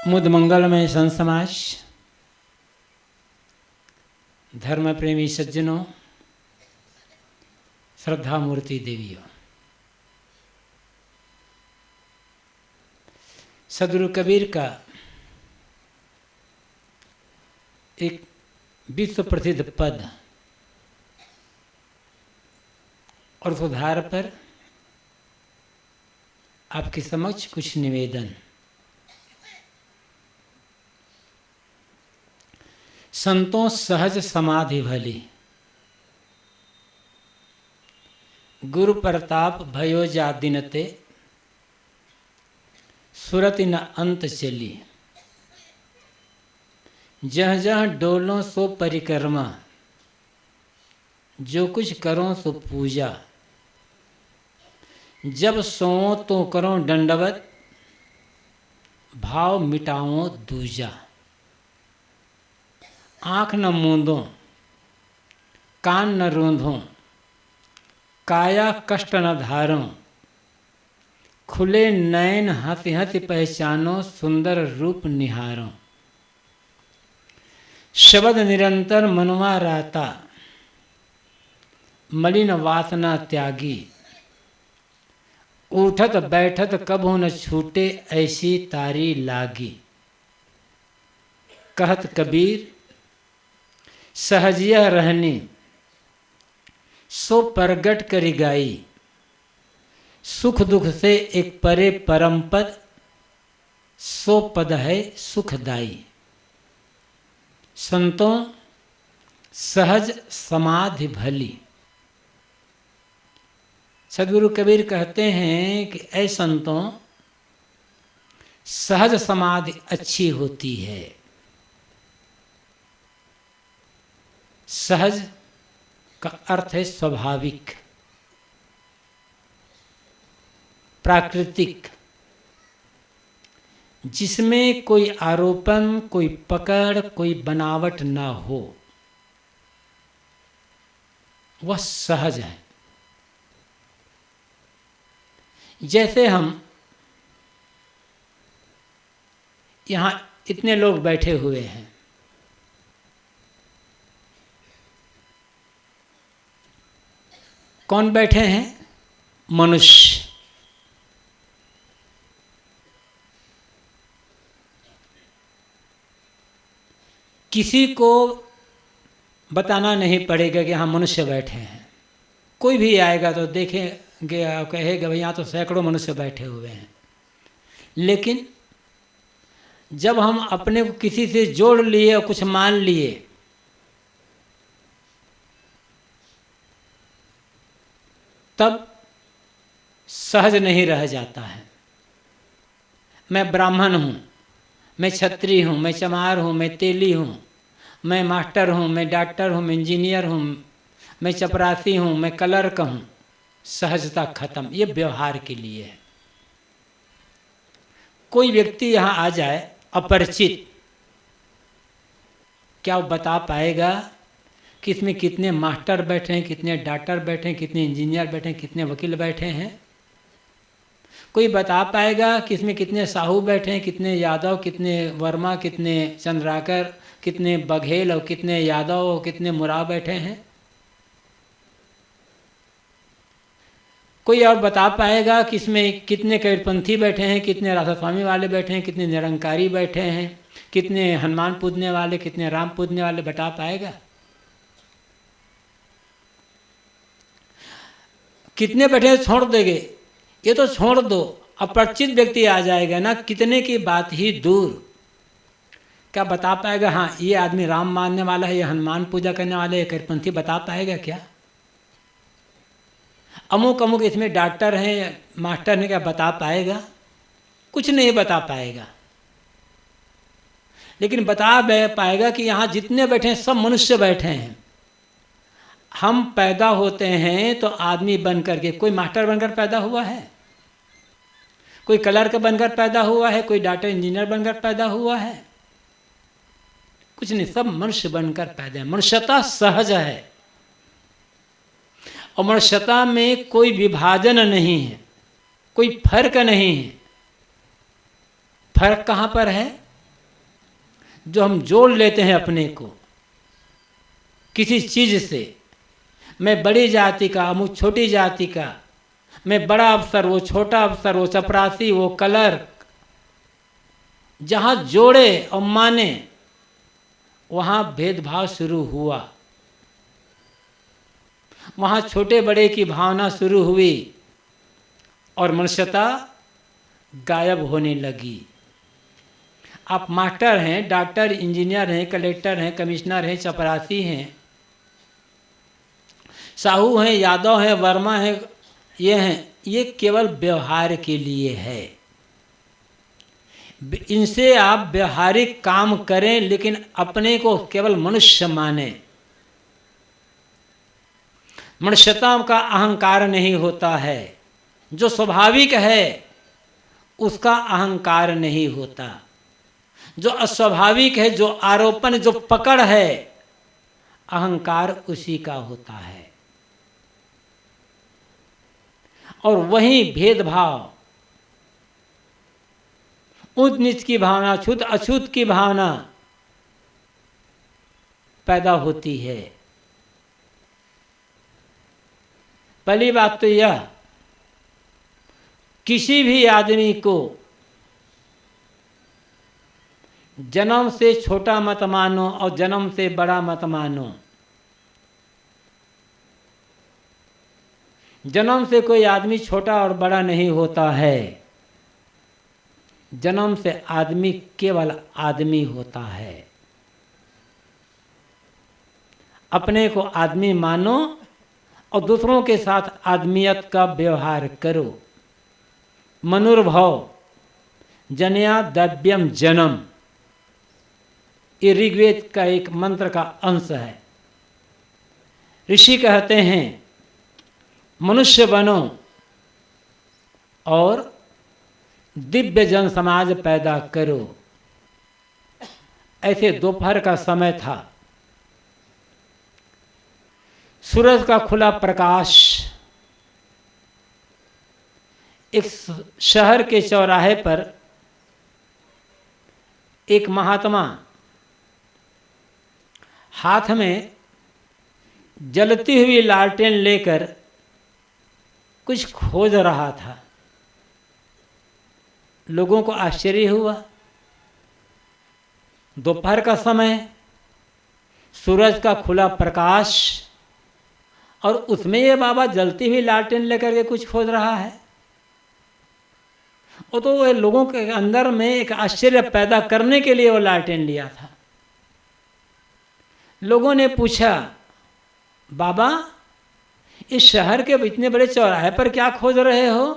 मुद मंगलमय संत समाज, धर्म प्रेमी सज्जनों, श्रद्धा मूर्ति देवियों, सदगुरु कबीर का एक विश्व प्रसिद्ध पद और सुधार पर आपके समक्ष कुछ निवेदन। संतों सहज समाधि भली, गुरु प्रताप भयो जा दिनते, सुरति न अंत चली। जह जह डोलों सो परिक्रमा, जो कुछ करो सो पूजा। जब सोओ तो करो दंडवत, भाव मिटाओ दूजा। आँख न मूंदो, कान न रूंधो, काया कष्ट न धारो। खुले नयन हंसी हंसी पहचानो, सुंदर रूप निहारो। शब्द निरंतर मनवा राता, मलिन वासना त्यागी। उठत बैठत कबहु न छूटे, ऐसी तारी लागी। कहत कबीर सहजिया रहनी, सो प्रगट करी गाई। सुख दुख से एक परे परम पद, सो पद है सुखदाई। संतों सहज समाधि भली। सदगुरु कबीर कहते हैं कि ऐ संतों, सहज समाधि अच्छी होती है। सहज का अर्थ है स्वाभाविक, प्राकृतिक, जिसमें कोई आरोपण, कोई पकड़, कोई बनावट ना हो, वह सहज है। जैसे हम यहाँ इतने लोग बैठे हुए हैं, कौन बैठे हैं? मनुष्य। किसी को बताना नहीं पड़ेगा कि यहाँ मनुष्य बैठे हैं। कोई भी आएगा तो देखेंगे, कहेगा भाई यहाँ तो सैकड़ों मनुष्य बैठे हुए हैं। लेकिन जब हम अपने को किसी से जोड़ लिए और कुछ मान लिए, तब सहज नहीं रह जाता है। मैं ब्राह्मण हूँ, मैं क्षत्रिय हूँ, मैं चमार हूँ, मैं तेली हूँ, मैं मास्टर हूँ, मैं डॉक्टर हूँ, मैं इंजीनियर हूँ, मैं चपरासी हूँ, मैं क्लर्क हूँ। सहजता खत्म। ये व्यवहार के लिए है। कोई व्यक्ति यहाँ आ जाए अपरिचित, क्या वो बता पाएगा कि इसमें कितने मास्टर बैठे हैं, कितने डॉक्टर बैठे हैं, कितने इंजीनियर बैठे हैं, कितने वकील बैठे हैं? कोई बता पाएगा कि इसमें कितने साहू बैठे हैं, कितने यादव, कितने वर्मा, कितने चंद्राकर, कितने बघेल और कितने यादव और कितने मुराव बैठे हैं? कोई और बता पाएगा कि इसमें कितने कबीरपंथी बैठे हैं, कितने राधा स्वामी वाले बैठे हैं, कितने निरंकारी बैठे हैं, कितने हनुमान पूजने वाले, कितने राम पूजने वाले बता पाएगा? कितने बैठे छोड़ देंगे, ये तो छोड़ दो। अपरिचित व्यक्ति आ जाएगा ना, कितने की बात ही दूर, क्या बता पाएगा हाँ ये आदमी राम मानने वाला है, ये हनुमान पूजा करने वाला है, ये कबीरपंथी बता पाएगा क्या? अमुक अमुक इसमें डॉक्टर हैं, मास्टर ने, क्या बता पाएगा? कुछ नहीं बता पाएगा। लेकिन बता पाएगा कि यहाँ जितने बैठे हैं सब मनुष्य बैठे हैं। हम पैदा होते हैं तो आदमी बन करके, कोई मास्टर बनकर पैदा हुआ है, कोई क्लर्क बनकर पैदा हुआ है, कोई डॉक्टर इंजीनियर बनकर पैदा हुआ है? कुछ नहीं, सब मनुष्य बनकर पैदा है। मनुष्यता सहज है और मनुष्यता में कोई विभाजन नहीं है, कोई फर्क नहीं है। फर्क कहाँ पर है? जो हम जोड़ लेते हैं अपने को किसी चीज से, मैं बड़ी जाति का, मुझ छोटी जाति का, मैं बड़ा अफसर, वो छोटा अफसर, वो चपरासी, वो क्लर्क, जहाँ जोड़े और माने वहाँ भेदभाव शुरू हुआ, वहाँ छोटे बड़े की भावना शुरू हुई और मनुष्यता गायब होने लगी। आप मास्टर हैं, डॉक्टर, इंजीनियर हैं, कलेक्टर हैं, कमिश्नर हैं, चपरासी हैं, साहू हैं, यादव हैं, वर्मा हैं, ये हैं, ये केवल व्यवहार के लिए है। इनसे आप व्यवहारिक काम करें, लेकिन अपने को केवल मनुष्य माने। मनुष्यता का अहंकार नहीं होता है, जो स्वाभाविक है उसका अहंकार नहीं होता। जो अस्वाभाविक है, जो आरोपण, जो पकड़ है, अहंकार उसी का होता है। और वही भेदभाव, ऊंच नीच की भावना, छूत अछूत की भावना पैदा होती है। पहली बात तो यह, किसी भी आदमी को जन्म से छोटा मत मानो और जन्म से बड़ा मत मानो। जन्म से कोई आदमी छोटा और बड़ा नहीं होता है। जन्म से आदमी केवल आदमी होता है। अपने को आदमी मानो और दूसरों के साथ आदमियत का व्यवहार करो। मनुर्भव जनया दव्यम जन्म, ये ऋग्वेद का एक मंत्र का अंश है। ऋषि कहते हैं मनुष्य बनो और दिव्य जन समाज पैदा करो। ऐसे दोपहर का समय था, सूरज का खुला प्रकाश एक शहर के चौराहे पर एक महात्मा हाथ में जलती हुई लालटेन लेकर कुछ खोज रहा था। लोगों को आश्चर्य हुआ। दोपहर का समय, सूरज का खुला प्रकाश, और उसमें ये बाबा जलती हुई लालटेन लेकर के कुछ खोज रहा है। वो तो लोगों के अंदर में एक आश्चर्य पैदा करने के लिए वो लालटेन लिया था। लोगों ने पूछा, बाबा इस शहर के इतने बड़े चौराहे पर क्या खोज रहे हो?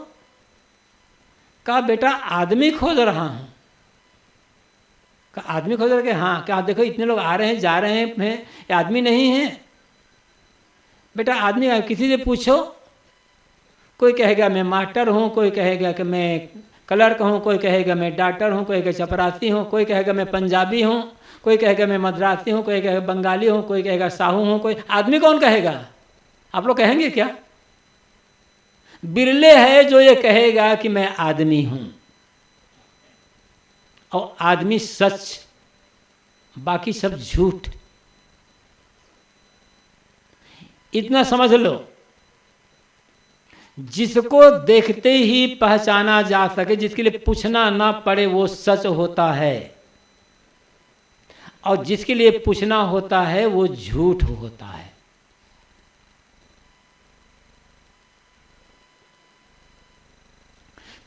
कहा, बेटा आदमी खोज रहा हूं। कहा, आदमी खोज रहे? हाँ। क्या देखो इतने लोग आ रहे हैं जा रहे हैं, ये आदमी नहीं है? बेटा आदमी है, किसी से पूछो। कोई कहेगा मैं मास्टर हूँ, कोई कहेगा कि मैं क्लर्क हूँ, कोई कहेगा मैं डॉक्टर हूँ, कोई कहेगा चपरासी हूँ, कोई कहेगा मैं पंजाबी हूँ, कोई कहेगा मैं मद्रासी हूँ, कोई कहेगा बंगाली हूँ, कोई कहेगा साहू हूँ। कोई आदमी कौन कहेगा? आप लोग कहेंगे क्या? बिरले है जो ये कहेगा कि मैं आदमी हूं। और आदमी सच, बाकी सब झूठ। इतना समझ लो, जिसको देखते ही पहचाना जा सके, जिसके लिए पूछना ना पड़े, वो सच होता है। और जिसके लिए पूछना होता है वो झूठ होता है।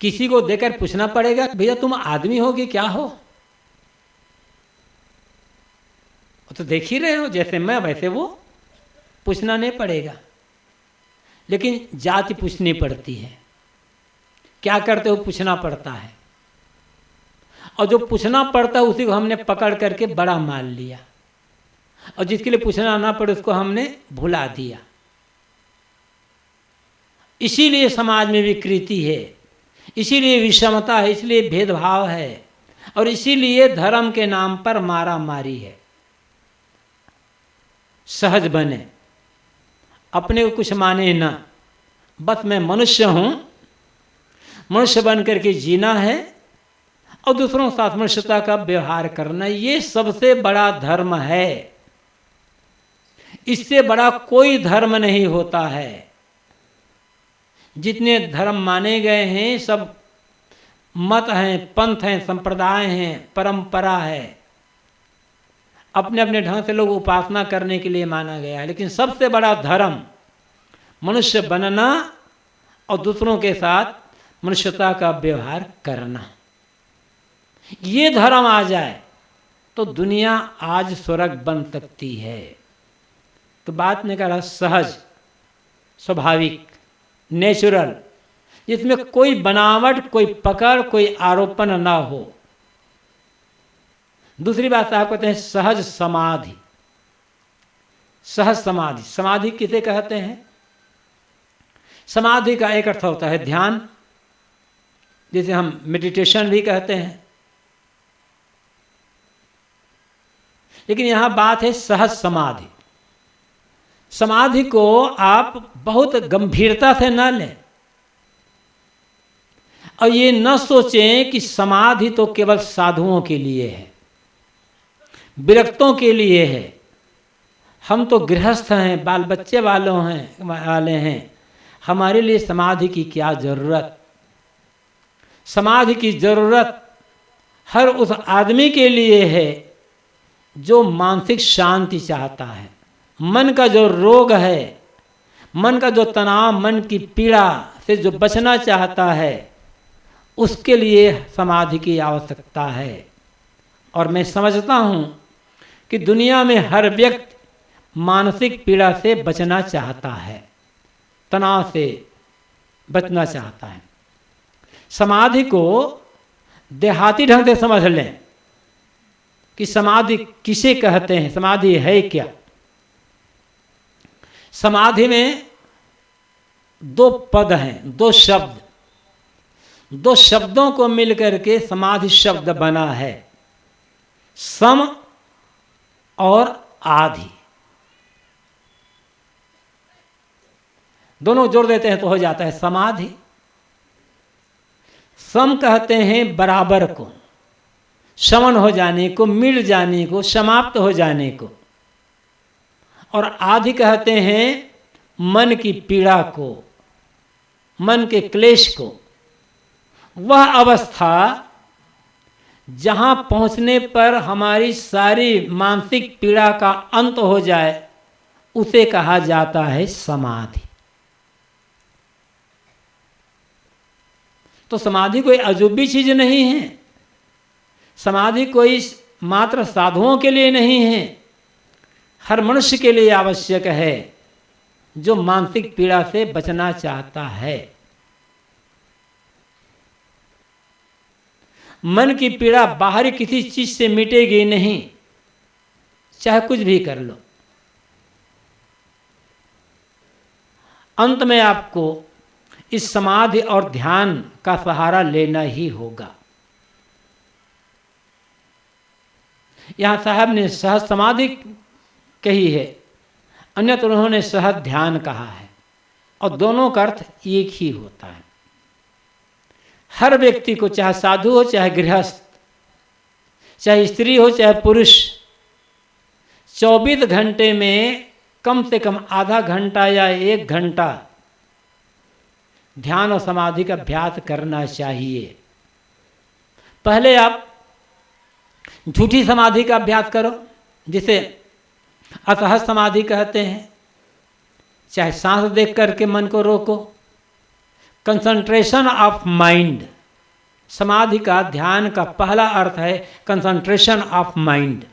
किसी को देखकर पूछना पड़ेगा, भैया तुम आदमी हो कि क्या हो? तो देख ही रहे हो, जैसे मैं वैसे वो। पूछना नहीं पड़ेगा। लेकिन जाति पूछनी पड़ती है। क्या करते हो पूछना पड़ता है। और जो पूछना पड़ता है उसी को हमने पकड़ करके बड़ा मान लिया, और जिसके लिए पूछना ना पड़े उसको हमने भुला दिया। इसीलिए समाज में विकृति है, इसीलिए विषमता है, इसलिए भेदभाव है, और इसीलिए धर्म के नाम पर मारा मारी है। सहज बने, अपने को कुछ माने ना, बस मैं मनुष्य हूं, मनुष्य बन करके जीना है और दूसरों के साथ मनुष्यता का व्यवहार करना, ये सबसे बड़ा धर्म है। इससे बड़ा कोई धर्म नहीं होता है। जितने धर्म माने गए हैं सब मत हैं, पंथ हैं, संप्रदाय हैं, परंपरा है, अपने अपने ढंग से लोग उपासना करने के लिए माना गया है। लेकिन सबसे बड़ा धर्म मनुष्य बनना और दूसरों के साथ मनुष्यता का व्यवहार करना। ये धर्म आ जाए तो दुनिया आज स्वर्ग बन सकती है। तो बात ने कहा सहज, स्वाभाविक, नेचुरल, जिसमें कोई बनावट, कोई पकड़, कोई आरोपण ना हो। दूसरी बात आप कहते हैं सहज समाधि। सहज समाधि, समाधि किसे कहते हैं? समाधि का एक अर्थ होता है ध्यान, जिसे हम मेडिटेशन भी कहते हैं। लेकिन यहां बात है सहज समाधि। समाधि को आप बहुत गंभीरता से न लें और ये न सोचें कि समाधि तो केवल साधुओं के लिए है, विरक्तों के लिए है। हम तो गृहस्थ हैं, बाल बच्चे वाले हैं, हमारे लिए समाधि की क्या जरूरत? समाधि की जरूरत हर उस आदमी के लिए है जो मानसिक शांति चाहता है। मन का जो रोग है, मन का जो तनाव, मन की पीड़ा से जो बचना चाहता है, उसके लिए समाधि की आवश्यकता है। और मैं समझता हूँ कि दुनिया में हर व्यक्ति मानसिक पीड़ा से बचना चाहता है, तनाव से बचना चाहता है। समाधि को देहाती ढंग से समझ लें कि समाधि किसे कहते हैं, समाधि है क्या। समाधि में दो पद हैं, दो शब्द, दो शब्दों को मिलकर के समाधि शब्द बना है, सम और आधि। दोनों जोड़ देते हैं तो हो जाता है समाधि। सम कहते हैं बराबर को, शमन हो जाने को, मिट जाने को, समाप्त हो जाने को। और आधि कहते हैं मन की पीड़ा को, मन के क्लेश को। वह अवस्था जहां पहुंचने पर हमारी सारी मानसिक पीड़ा का अंत हो जाए, उसे कहा जाता है समाधि। तो समाधि कोई अजूबी चीज नहीं है, समाधि कोई मात्र साधुओं के लिए नहीं है, हर मनुष्य के लिए आवश्यक है जो मानसिक पीड़ा से बचना चाहता है। मन की पीड़ा बाहरी किसी चीज से मिटेगी नहीं, चाहे कुछ भी कर लो। अंत में आपको इस समाधि और ध्यान का सहारा लेना ही होगा। यहां साहब ने सहज समाधि कही है, अन्यथा उन्होंने सहज ध्यान कहा है, और दोनों का अर्थ एक ही होता है। हर व्यक्ति को, चाहे साधु हो, चाहे गृहस्थ, चाहे स्त्री हो, चाहे पुरुष, 24 घंटे में कम से कम आधा घंटा या 1 घंटा ध्यान और समाधि का अभ्यास करना चाहिए। पहले आप झूठी समाधि का अभ्यास करो, जिसे असहज समाधि कहते हैं। चाहे सांस देख करके मन को रोको, कंसंट्रेशन ऑफ माइंड। समाधि का, ध्यान का पहला अर्थ है कंसंट्रेशन ऑफ माइंड।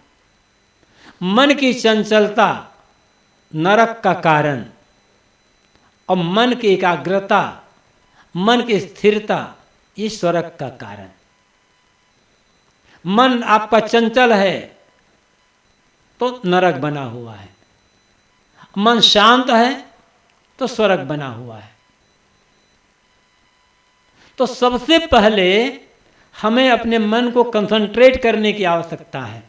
मन की चंचलता नरक का कारण, और मन की एकाग्रता, मन की स्थिरता, ये स्वर्ग का कारण। मन आपका चंचल है तो नरक बना हुआ है, मन शांत है तो स्वर्ग बना हुआ है। तो सबसे पहले हमें अपने मन को कंसंट्रेट करने की आवश्यकता है।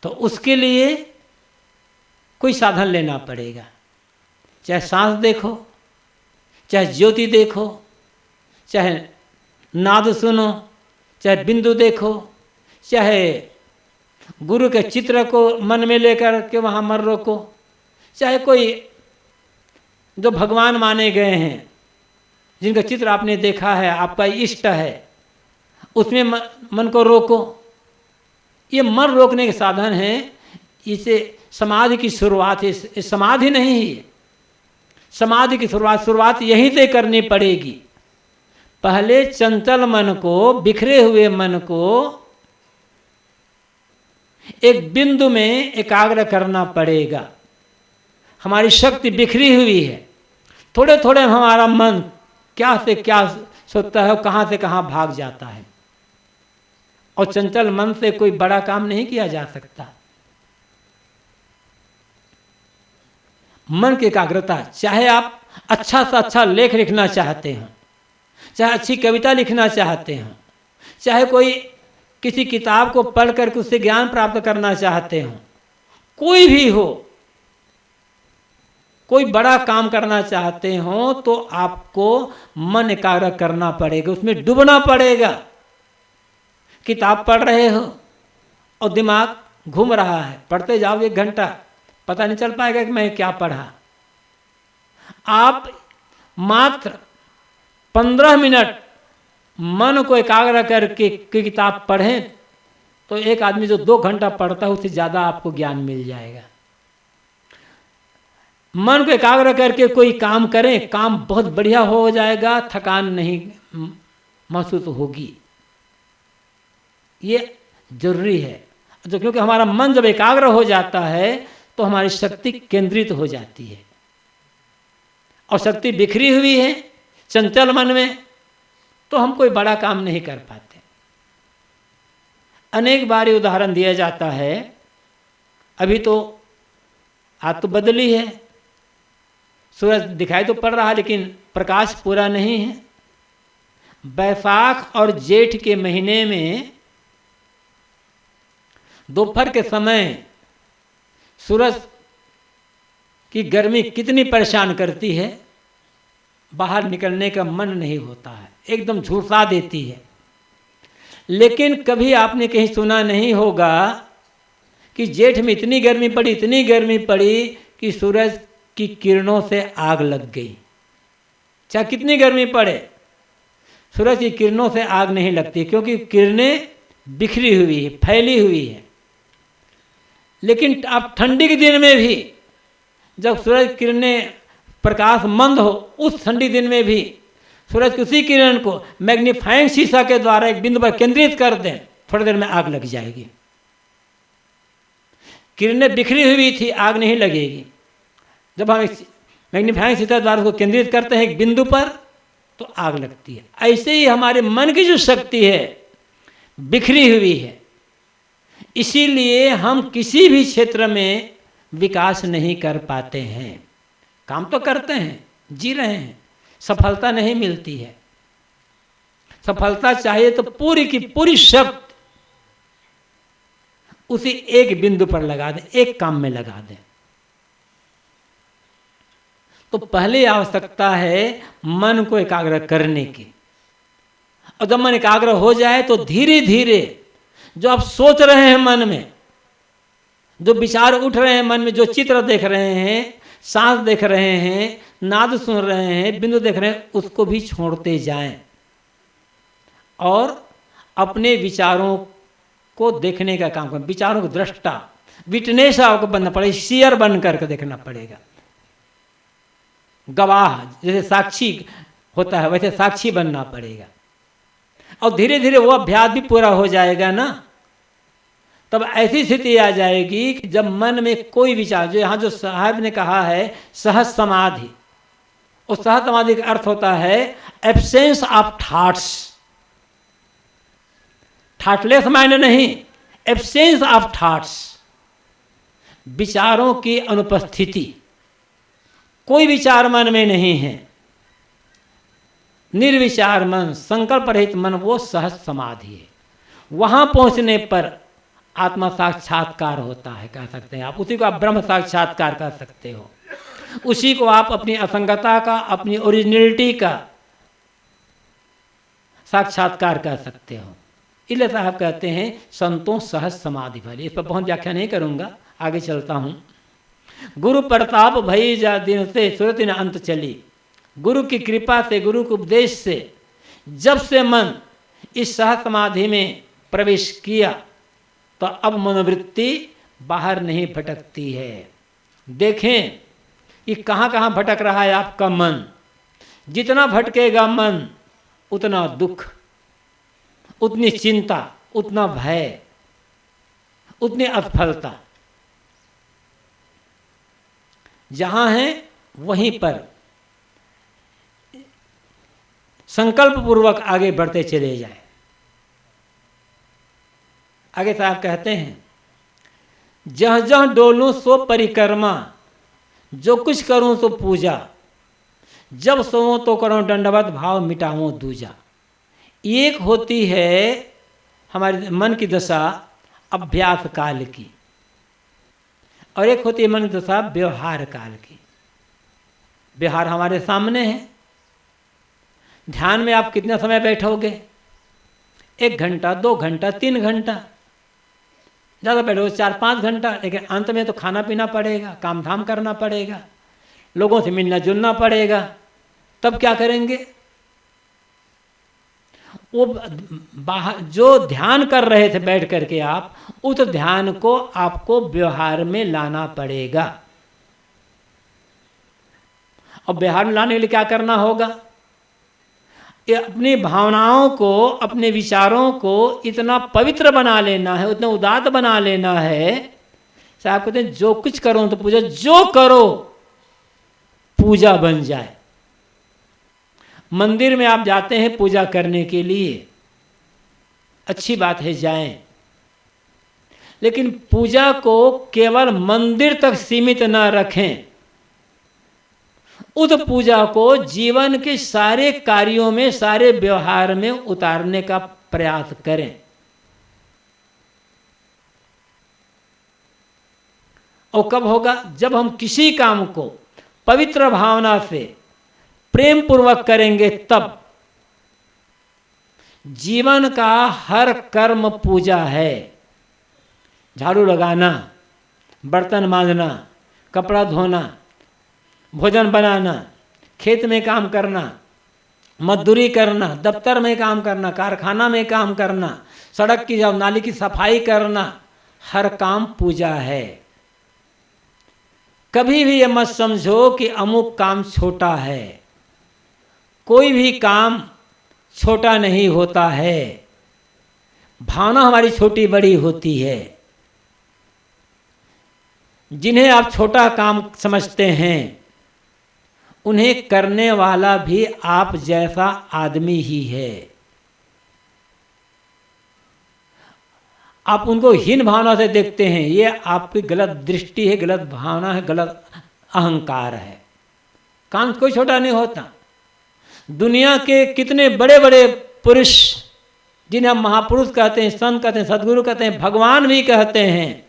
तो उसके लिए कोई साधन लेना पड़ेगा, चाहे सांस देखो, चाहे ज्योति देखो, चाहे नाद सुनो, चाहे बिंदु देखो, चाहे गुरु के चित्र को मन में लेकर के वहाँ मन रोको, चाहे कोई जो भगवान माने गए हैं, जिनका चित्र आपने देखा है, आपका इष्ट है, उसमें मन को रोको। ये मन रोकने के साधन हैं। इसे समाधि की शुरुआत है, समाधि नहीं है। समाधि की शुरुआत यहीं से करनी पड़ेगी। पहले चंचल मन को, बिखरे हुए मन को एक बिंदु में एकाग्र करना पड़ेगा। हमारी शक्ति बिखरी हुई है, थोड़े थोड़े हमारा मन क्या से क्या सोचता है, कहाँ से कहाँ भाग जाता है। और चंचल मन से कोई बड़ा काम नहीं किया जा सकता। मन की एकाग्रता, चाहे आप अच्छा से अच्छा लेख लिखना चाहते हैं, चाहे अच्छी कविता लिखना चाहते हैं, चाहे कोई किसी किताब को पढ़ कर उससे ज्ञान प्राप्त करना चाहते हो, कोई भी हो, कोई बड़ा काम करना चाहते हो, तो आपको मन एकाग्र करना पड़ेगा, उसमें डूबना पड़ेगा। किताब पढ़ रहे हो और दिमाग घूम रहा है, पढ़ते जाओ 1 घंटा, पता नहीं चल पाएगा कि मैं क्या पढ़ा। आप मात्र 15 मिनट मन को एकाग्र करके किताब पढ़ें तो एक आदमी जो 2 घंटा पढ़ता है उससे ज़्यादा आपको ज्ञान मिल जाएगा। मन को एकाग्र करके कोई काम करें, काम बहुत बढ़िया हो जाएगा, थकान नहीं महसूस होगी। ये जरूरी है, तो क्योंकि हमारा मन जब एकाग्र हो जाता है तो हमारी शक्ति केंद्रित हो जाती है। और शक्ति बिखरी हुई है चंचल मन में, तो हम कोई बड़ा काम नहीं कर पाते। अनेक बार उदाहरण दिया जाता है। अभी तो आज तो बदली है, सूरज दिखाई तो पड़ रहा है लेकिन प्रकाश पूरा नहीं है। बैसाख और जेठ के महीने में दोपहर के समय सूरज की गर्मी कितनी परेशान करती है, बाहर निकलने का मन नहीं होता है, एकदम झुलसा देती है। लेकिन कभी आपने कहीं सुना नहीं होगा कि जेठ में इतनी गर्मी पड़ी कि सूरज की किरणों से आग लग गई। चाहे कितनी गर्मी पड़े, सूरज की किरणों से आग नहीं लगती, क्योंकि किरणें बिखरी हुई है, फैली हुई है। लेकिन आप ठंडी के दिन में भी जब सूरज किरणें प्रकाश मंद हो, उस ठंडी दिन में भी सूरज की उसी किरण को मैग्नीफाइंग शीशा के द्वारा एक बिंदु पर केंद्रित कर दें, थोड़ी देर में आग लग जाएगी। किरणें बिखरी हुई थी, आग नहीं लगेगी। जब हम मैग्नीफाइंग शीशा द्वारा उसको केंद्रित करते हैं एक बिंदु पर, तो आग लगती है। ऐसे ही हमारे मन की जो शक्ति है बिखरी हुई है, इसीलिए हम किसी भी क्षेत्र में विकास नहीं कर पाते हैं। काम तो करते हैं, जी रहे हैं, सफलता नहीं मिलती है। सफलता चाहिए तो पूरी की पूरी शक्ति उसी एक बिंदु पर लगा दें, एक काम में लगा दें। तो पहले आवश्यकता है मन को एकाग्र करने की। और जब मन एकाग्र हो जाए तो धीरे धीरे जो आप सोच रहे हैं मन में, जो विचार उठ रहे हैं मन में, जो चित्र देख रहे हैं, सांस देख रहे हैं, नाद सुन रहे हैं, बिंदु देख रहे हैं, उसको भी छोड़ते जाएं और अपने विचारों को देखने का काम करें। विचारों को दृष्टा, विटनेस आपको बनना पड़ेगा, सीयर बन करके देखना पड़ेगा। गवाह जैसे साक्षी होता है वैसे साक्षी बनना पड़ेगा। और धीरे धीरे वो अभ्यास भी पूरा हो जाएगा ना, तब ऐसी स्थिति आ जाएगी कि जब मन में कोई विचार, जो यहाँ जो साहब ने कहा है सहज समाधि, उस सहज समाधि का अर्थ होता है absence of thoughts. Thoughtless mind नहीं, एब्सेंस ऑफ थॉट्स, विचारों की अनुपस्थिति, कोई विचार मन में नहीं है, निर्विचार मन, संकल्प रहित मन, वो सहज समाधि है। वहां पहुंचने पर आत्मा साक्षात्कार होता है, कह सकते हैं आप। उसी को आप ब्रह्म साक्षात्कार कर सकते हो। उसी को आप अपनी असंगता का, अपनी ओरिजिनलिटी का साक्षात्कार कर सकते हो। इसलिए साहब कहते हैं संतों सहज समाधि भली। इस पर बहुत व्याख्या नहीं करूँगा, आगे चलता हूँ। गुरु प्रताप भई जा दिन से सुरति न अंत चली। गुरु की कृपा से, गुरु के उपदेश से जब से मन इस सहज समाधि में प्रवेश किया तो अब मनोवृत्ति बाहर नहीं भटकती है। देखें कि कहाँ कहाँ भटक रहा है आपका मन। जितना भटकेगा मन उतना दुख, उतनी चिंता, उतना भय, उतनी असफलता। जहाँ है वहीं पर संकल्प पूर्वक आगे बढ़ते चले जाएं। आगे साहब कहते हैं, जहाँ जहाँ डोलूं सो परिक्रमा, जो कुछ करूं तो पूजा, जब सोऊं तो करूं दंडवत भाव मिटाऊं दूजा। एक होती है हमारे मन की दशा अभ्यास काल की, और एक होती है मन की दशा व्यवहार काल की। व्यवहार हमारे सामने है। ध्यान में आप कितना समय बैठोगे? 1 घंटा, 2 घंटा, 3 घंटा, ज़्यादा बैठोगे 4-5 घंटा। लेकिन अंत में तो खाना पीना पड़ेगा, काम धाम करना पड़ेगा, लोगों से मिलना जुलना पड़ेगा। तब क्या करेंगे? वो बाहर जो ध्यान कर रहे थे बैठ करके आप, उस ध्यान को आपको व्यवहार में लाना पड़ेगा। और व्यवहार में लाने के लिए क्या करना होगा? ये अपनी भावनाओं को, अपने विचारों को इतना पवित्र बना लेना है, उतना उदात्त बना लेना है। साहब कहते हैं जो कुछ करो तो पूजा, जो करो पूजा बन जाए। मंदिर में आप जाते हैं पूजा करने के लिए, अच्छी बात है जाएं, लेकिन पूजा को केवल मंदिर तक सीमित न रखें। उस पूजा को जीवन के सारे कार्यों में, सारे व्यवहार में उतारने का प्रयास करें। और कब होगा? जब हम किसी काम को पवित्र भावना से प्रेम पूर्वक करेंगे, तब जीवन का हर कर्म पूजा है। झाड़ू लगाना, बर्तन मांजना, कपड़ा धोना, भोजन बनाना, खेत में काम करना, मजदूरी करना, दफ्तर में काम करना, कारखाना में काम करना, सड़क की या नाली की सफाई करना, हर काम पूजा है। कभी भी ये मत समझो कि अमुक काम छोटा है। कोई भी काम छोटा नहीं होता है। भावना हमारी छोटी बड़ी होती है। जिन्हें आप छोटा काम समझते हैं, उन्हें करने वाला भी आप जैसा आदमी ही है। आप उनको हीन भावना से देखते हैं, ये आपकी गलत दृष्टि है, गलत भावना है, गलत अहंकार है। काम कोई छोटा नहीं होता। दुनिया के कितने बड़े बड़े पुरुष, जिन्हें हम महापुरुष कहते हैं, संत कहते हैं, सदगुरु कहते हैं, भगवान भी कहते हैं,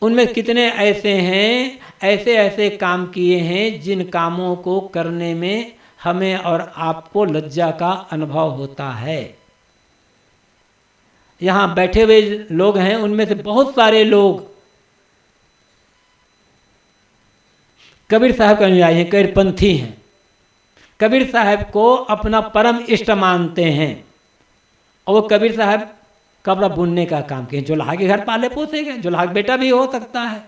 उनमें कितने ऐसे हैं, ऐसे ऐसे काम किए हैं जिन कामों को करने में हमें और आपको लज्जा का अनुभव होता है। यहाँ बैठे हुए लोग हैं, उनमें से बहुत सारे लोग कबीर साहब के अनुयायी हैं, कबीरपंथी हैं। कबीर साहब को अपना परम इष्ट मानते हैं, और वो कबीर साहब कपड़ा बुनने का काम किए। जुल्हा के घर पाले पोसे गए। जुल्हा का बेटा भी हो सकता है,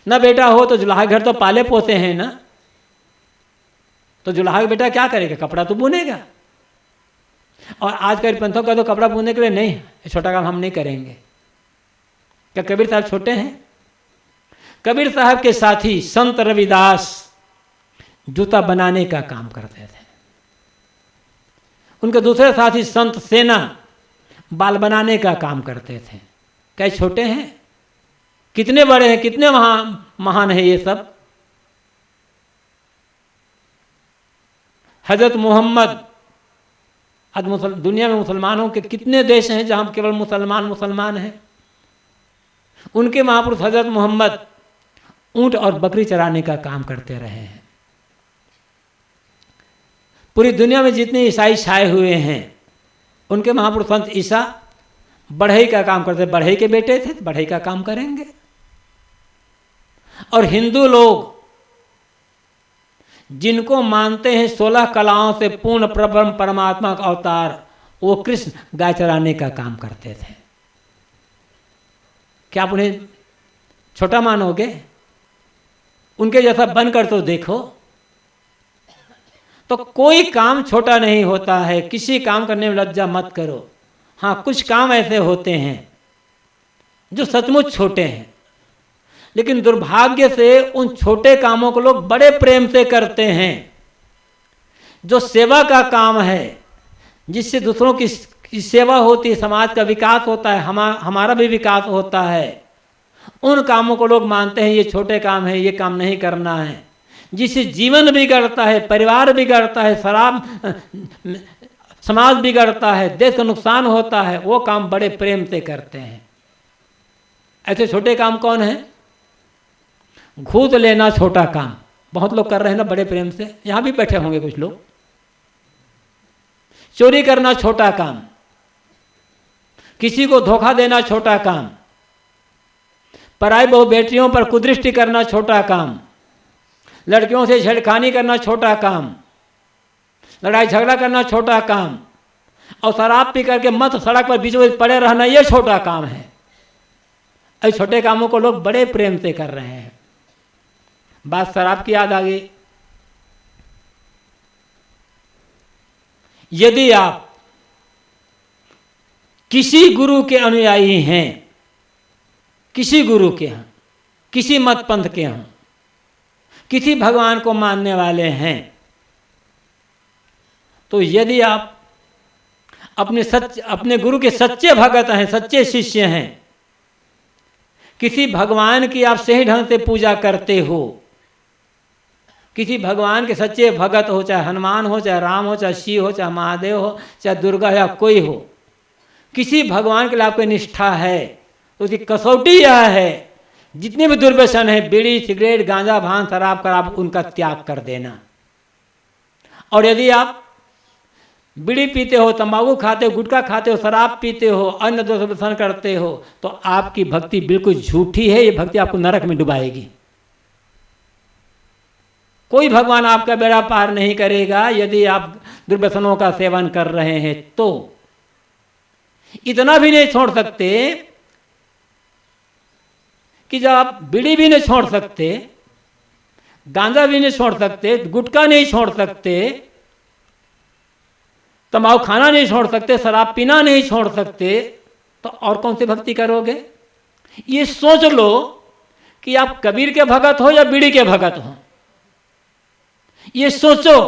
ना बेटा हो तो जुल्हा घर तो पाले पोसे हैं ना, तो जुल्हा का बेटा क्या करेगा? कपड़ा तो बुनेगा। और आज कबीर पंथों का तो कपड़ा बुनने के लिए नहीं, छोटा काम हम नहीं करेंगे। क्या कबीर साहब छोटे हैं? कबीर साहब के साथी संत रविदास जूता बनाने का काम करते थे। उनके दूसरे साथी संत सेना बाल बनाने का काम करते थे। क्या छोटे हैं? कितने बड़े हैं, कितने महान है ये सब। हजरत मोहम्मद, आज दुनिया में मुसलमानों के कितने देश हैं जहां केवल मुसलमान हैं। उनके महापुरुष हजरत मोहम्मद ऊंट और बकरी चराने का काम करते रहे हैं। पूरी दुनिया में जितने ईसाई छाए हुए हैं, उनके महापुरुष संत ईसा बढ़ई का काम करते, बढ़ई के बेटे थे, बढ़ई का काम करेंगे। और हिंदू लोग जिनको मानते हैं 16 कलाओं से पूर्ण प्रब्रह्म परमात्मा का अवतार, वो कृष्ण गाय चराने का काम करते थे। क्या आप उन्हें छोटा मानोगे? उनके जैसा बनकर तो देखो। तो कोई काम छोटा नहीं होता है, किसी काम करने में लज्जा मत करो। हाँ, कुछ काम ऐसे होते हैं जो सचमुच छोटे हैं, लेकिन दुर्भाग्य से उन छोटे कामों को लोग बड़े प्रेम से करते हैं। जो सेवा का काम है, जिससे दूसरों की सेवा होती है, समाज का विकास होता है, हमारा भी विकास होता है, उन कामों को लोग मानते हैं ये छोटे काम है, ये काम नहीं करना है। जिससे जीवन बिगड़ता है, परिवार बिगड़ता है, समाज बिगड़ता है, देश का नुकसान होता है, वो काम बड़े प्रेम से करते हैं। ऐसे छोटे काम कौन है? घूस लेना छोटा काम बहुत लोग कर रहे हैं ना, बड़े प्रेम से। यहां भी बैठे होंगे कुछ लोग। चोरी करना छोटा काम, किसी को धोखा देना छोटा काम, पराई बहु बेटियों पर कुदृष्टि करना छोटा काम, लड़कियों से छेड़खानी करना छोटा काम, लड़ाई झगड़ा करना छोटा काम, और शराब पी करके मत सड़क पर बीचों बीच पड़े रहना, ये छोटा काम है। ऐसे छोटे कामों को लोग बड़े प्रेम से कर रहे हैं। बात शराब की याद आ गई। यदि आप किसी गुरु के अनुयायी हैं, किसी गुरु के हैं, किसी मत पंथ के हैं, किसी भगवान को मानने वाले हैं, तो यदि आप अपने गुरु के सच्चे भगत हैं, सच्चे शिष्य हैं, किसी भगवान की आप सही ढंग से पूजा करते हो, किसी भगवान के सच्चे भगत हो, चाहे हनुमान हो, चाहे राम हो, चाहे शिव हो, चाहे महादेव हो, चाहे दुर्गा या कोई हो, किसी भगवान के लिए आपकी निष्ठा है, तो उसकी कसौटी यह है, जितने भी दुर्व्यसन है, बीड़ी सिगरेट गांजा भांग शराब शराब, उनका त्याग कर देना। और यदि आप बीड़ी पीते हो, तंबाकू खाते हो, गुटखा खाते हो, शराब पीते हो, अन्य दुर्व्यसन करते हो, तो आपकी भक्ति बिल्कुल झूठी है। ये भक्ति आपको नरक में डुबाएगी। कोई भगवान आपका बेड़ा पार नहीं करेगा यदि आप दुर्व्यसनों का सेवन कर रहे हैं। तो इतना भी नहीं छोड़ सकते कि जब आप बीड़ी भी नहीं छोड़ सकते, गांजा भी नहीं छोड़ सकते, गुटखा नहीं छोड़ सकते, तंबाकू खाना नहीं छोड़ सकते, शराब पीना नहीं छोड़ सकते, तो और कौन सी भक्ति करोगे? ये सोच लो कि आप कबीर के भगत हो या बीड़ी के भगत हो। ये सोचो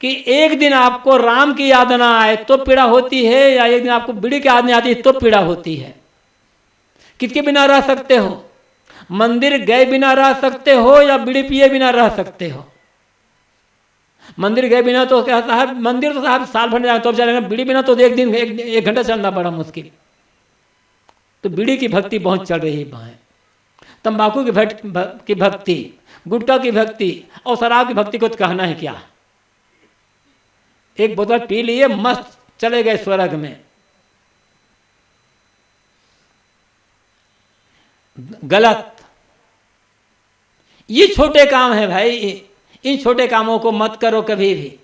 कि एक दिन आपको राम की याद ना आए तो पीड़ा होती है, या एक दिन आपको बीड़ी की याद नहीं आती तो पीड़ा होती है। किसके बिना रह सकते हो? मंदिर गए बिना रह सकते हो या बीड़ी पिए बिना रह सकते हो? मंदिर गए बिना तो क्या साहब, मंदिर तो साहब साल भर जाए तो चलेगा, बीड़ी बिना तो एक दिन एक घंटा चलना बड़ा मुश्किल। तो बीड़ी की भक्ति बहुत चल रही है, तंबाकू की भक्ति, गुटखा की भक्ति और शराब की भक्ति को तो कहना है क्या। एक बोतल पी लिए, मस्त चले गए स्वर्ग में। गलत। ये छोटे काम है भाई, इन छोटे कामों को मत करो कभी भी।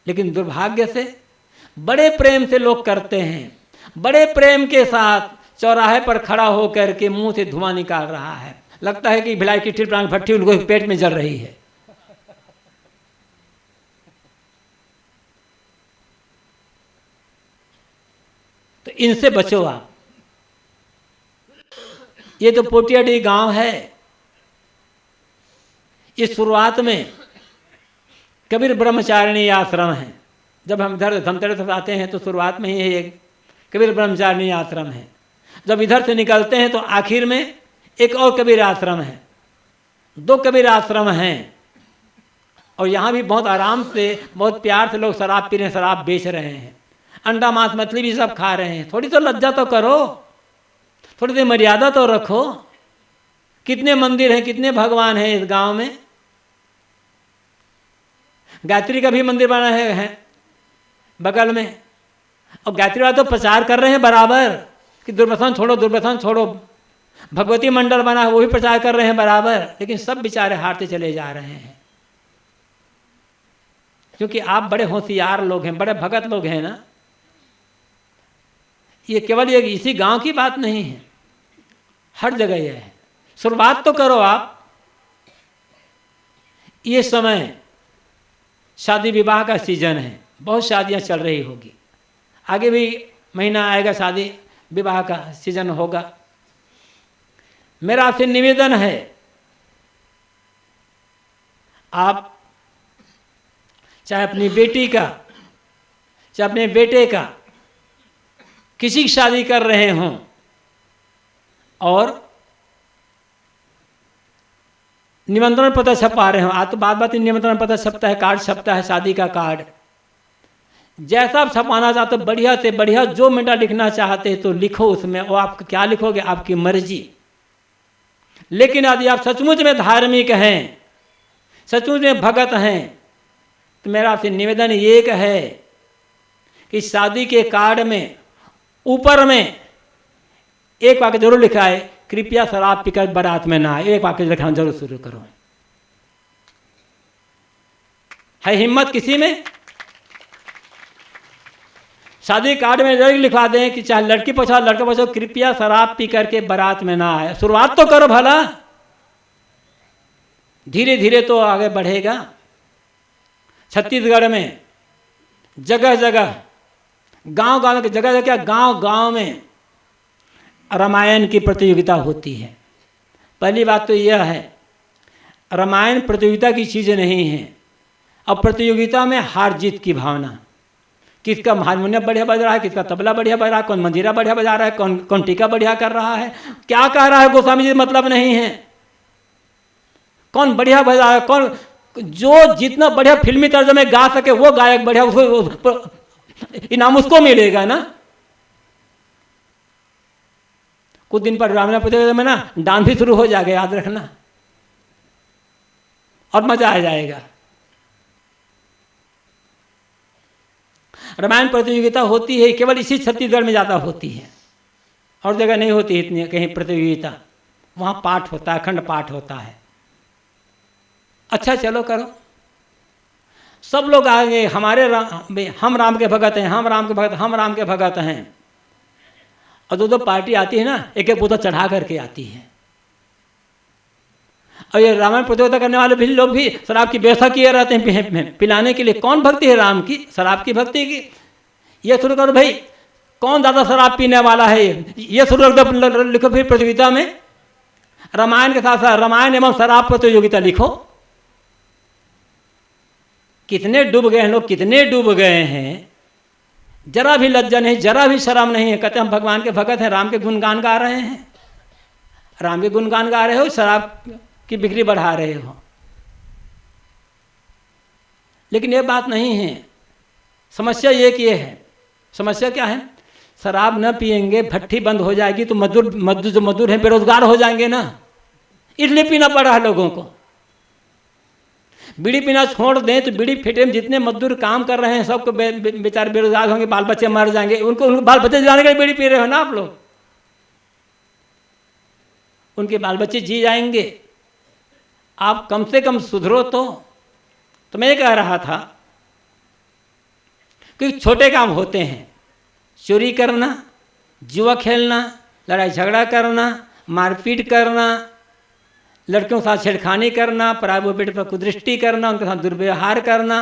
लेकिन दुर्भाग्य से बड़े प्रेम से लोग करते हैं, बड़े प्रेम के साथ चौराहे पर खड़ा होकर के मुंह से धुआं निकाल रहा है, लगता है कि भिलाई की स्टील प्लांट भट्टी उनको पेट में जल रही है। तो इनसे बचो आप। ये तो पोटियाडी गांव है। इस शुरुआत में कबीर ब्रह्मचारिणी आश्रम है। जब हम इधर धमतरी से आते हैं तो शुरुआत में ही एक कबीर ब्रह्मचारिणी आश्रम है। जब इधर से निकलते हैं तो आखिर में एक और कबीर आश्रम है। 2 कबीर आश्रम हैं। और यहाँ भी बहुत आराम से, बहुत प्यार से लोग शराब पी रहे हैं, शराब बेच रहे हैं, अंडा मांस मछली भी सब खा रहे हैं। थोड़ी तो लज्जा तो करो, थोड़ी देर मर्यादा तो रखो। कितने मंदिर हैं, कितने भगवान हैं इस गांव में। गायत्री का भी मंदिर बना है बगल में, और गायत्री वाले तो प्रचार कर रहे हैं बराबर कि दुर्व्यसन छोड़ो, दुर्व्यसन छोड़ो। भगवती मंडल बना है, वो भी प्रचार कर रहे हैं बराबर, लेकिन सब बेचारे हारते चले जा रहे हैं। क्योंकि आप बड़े होशियार लोग हैं, बड़े भगत लोग हैं ना। ये केवल ये इसी गांव की बात नहीं है, हर जगह ये है। शुरुआत तो करो आप। ये समय शादी विवाह का सीजन है, बहुत शादियां चल रही होगी, आगे भी महीना आएगा शादी विवाह का सीजन होगा। मेरा आपसे निवेदन है, आप चाहे अपनी बेटी का, चाहे अपने बेटे का, किसी की शादी कर रहे हों और निमंत्रण पत्र छपा रहे हो, आज तो बात बात निमंत्रण पत्र छपता है, कार्ड छपता है, शादी का कार्ड। जैसा आप छपाना चाहते हो बढ़िया से बढ़िया, जो मिनटा लिखना चाहते हैं तो लिखो उसमें, और आप क्या लिखोगे आपकी मर्जी। लेकिन यदि आप सचमुच में धार्मिक हैं, सचमुच में भगत हैं, तो मेरा आपसे निवेदन एक है कि शादी के कार्ड में ऊपर में एक वाक्य जरूर लिखा है, कृपया शराब पीकर बारात में ना आए। एक वाक्य लिखना जरूर शुरू करो। है हिम्मत किसी में? शादी कार्ड में जरूर लिखवा दें कि चाहे लड़की पछाओ लड़का पछाओ, कृपया शराब पी करके बारात में ना आए। शुरुआत तो करो भला, धीरे धीरे तो आगे बढ़ेगा। छत्तीसगढ़ में जगह जगह, गांव गांव में, जगह जगह गांव गांव में रामायण की प्रतियोगिता होती है। पहली बात तो यह है, रामायण प्रतियोगिता की चीज़ नहीं है। अब प्रतियोगिता में हार जीत की भावना, किसका हारमोनियम बढ़िया बज रहा है, किसका तबला बढ़िया बज रहा है, कौन मंजीरा बढ़िया बजा रहा है, कौन टीका बढ़िया कर रहा है, क्या कह रहा है गोस्वामी जी मतलब नहीं है। कौन बढ़िया बजा रहा है, कौन जो जितना बढ़िया फिल्मी तर्ज में गा सके वो गायक बढ़िया, उसको इनाम उसको मिलेगा ना। कुछ दिन पर रामायण प्रतियोगिता में ना डांस भी शुरू हो जाएगा, याद रखना, और मजा आ जाएगा। रामायण प्रतियोगिता होती है केवल इसी छत्तीसगढ़ में ज़्यादा होती है, और जगह नहीं होती इतनी कहीं प्रतियोगिता। वहाँ पाठ होता है, अखंड पाठ होता है। अच्छा चलो करो, सब लोग आगे हमारे हम राम के भगत हैं, हम राम के भगत, हम राम के भगत हैं। और दो पार्टी आती है ना, एक एक बोतल चढ़ा करके आती है। और ये रामायण प्रतियोगिता करने वाले भी लोग भी शराब की व्यवस्था किए रहते हैं पिलाने के लिए। कौन भक्ति है राम की? शराब की भक्ति की। ये शुरू करो भाई, कौन ज़्यादा शराब पीने वाला है, ये शुरू रख दो, लिखो फिर प्रतियोगिता में। रामायण के साथ साथ रामायण एवं शराब प्रतियोगिता लिखो। कितने डूब गए हैं लोग, कितने डूब गए हैं, जरा भी लज्जा नहीं, जरा भी शर्म नहीं है। कहते हम भगवान के भगत हैं, राम के गुणगान गा रहे हैं। राम के गुणगान गा रहे हो, शराब की बिक्री बढ़ा रहे हो। लेकिन ये बात नहीं है। समस्या ये कि ये है, समस्या क्या है, शराब न पिएंगे भट्टी बंद हो जाएगी तो जो मजदूर हैं बेरोजगार हो जाएंगे ना, इसलिए पीना पड़ रहा है लोगों को। बीड़ी पीना छोड़ दें तो बीड़ी फेटे में जितने मजदूर काम कर रहे हैं सबको बेचारे बेरोजगार होंगे, बाल बच्चे मर जाएंगे। उनको बाल बच्चे जिलाने के लिए बीड़ी पी रहे हो ना आप लोग, उनके बाल बच्चे जी जाएंगे। आप कम से कम सुधरो तो मैं ये कह रहा था कि छोटे काम होते हैं, चोरी करना, जुआ खेलना, लड़ाई झगड़ा करना, मारपीट करना, लड़कियों के साथ छेड़खानी करना, पराये बेटे पर कुदृष्टि करना, उनके साथ दुर्व्यवहार करना,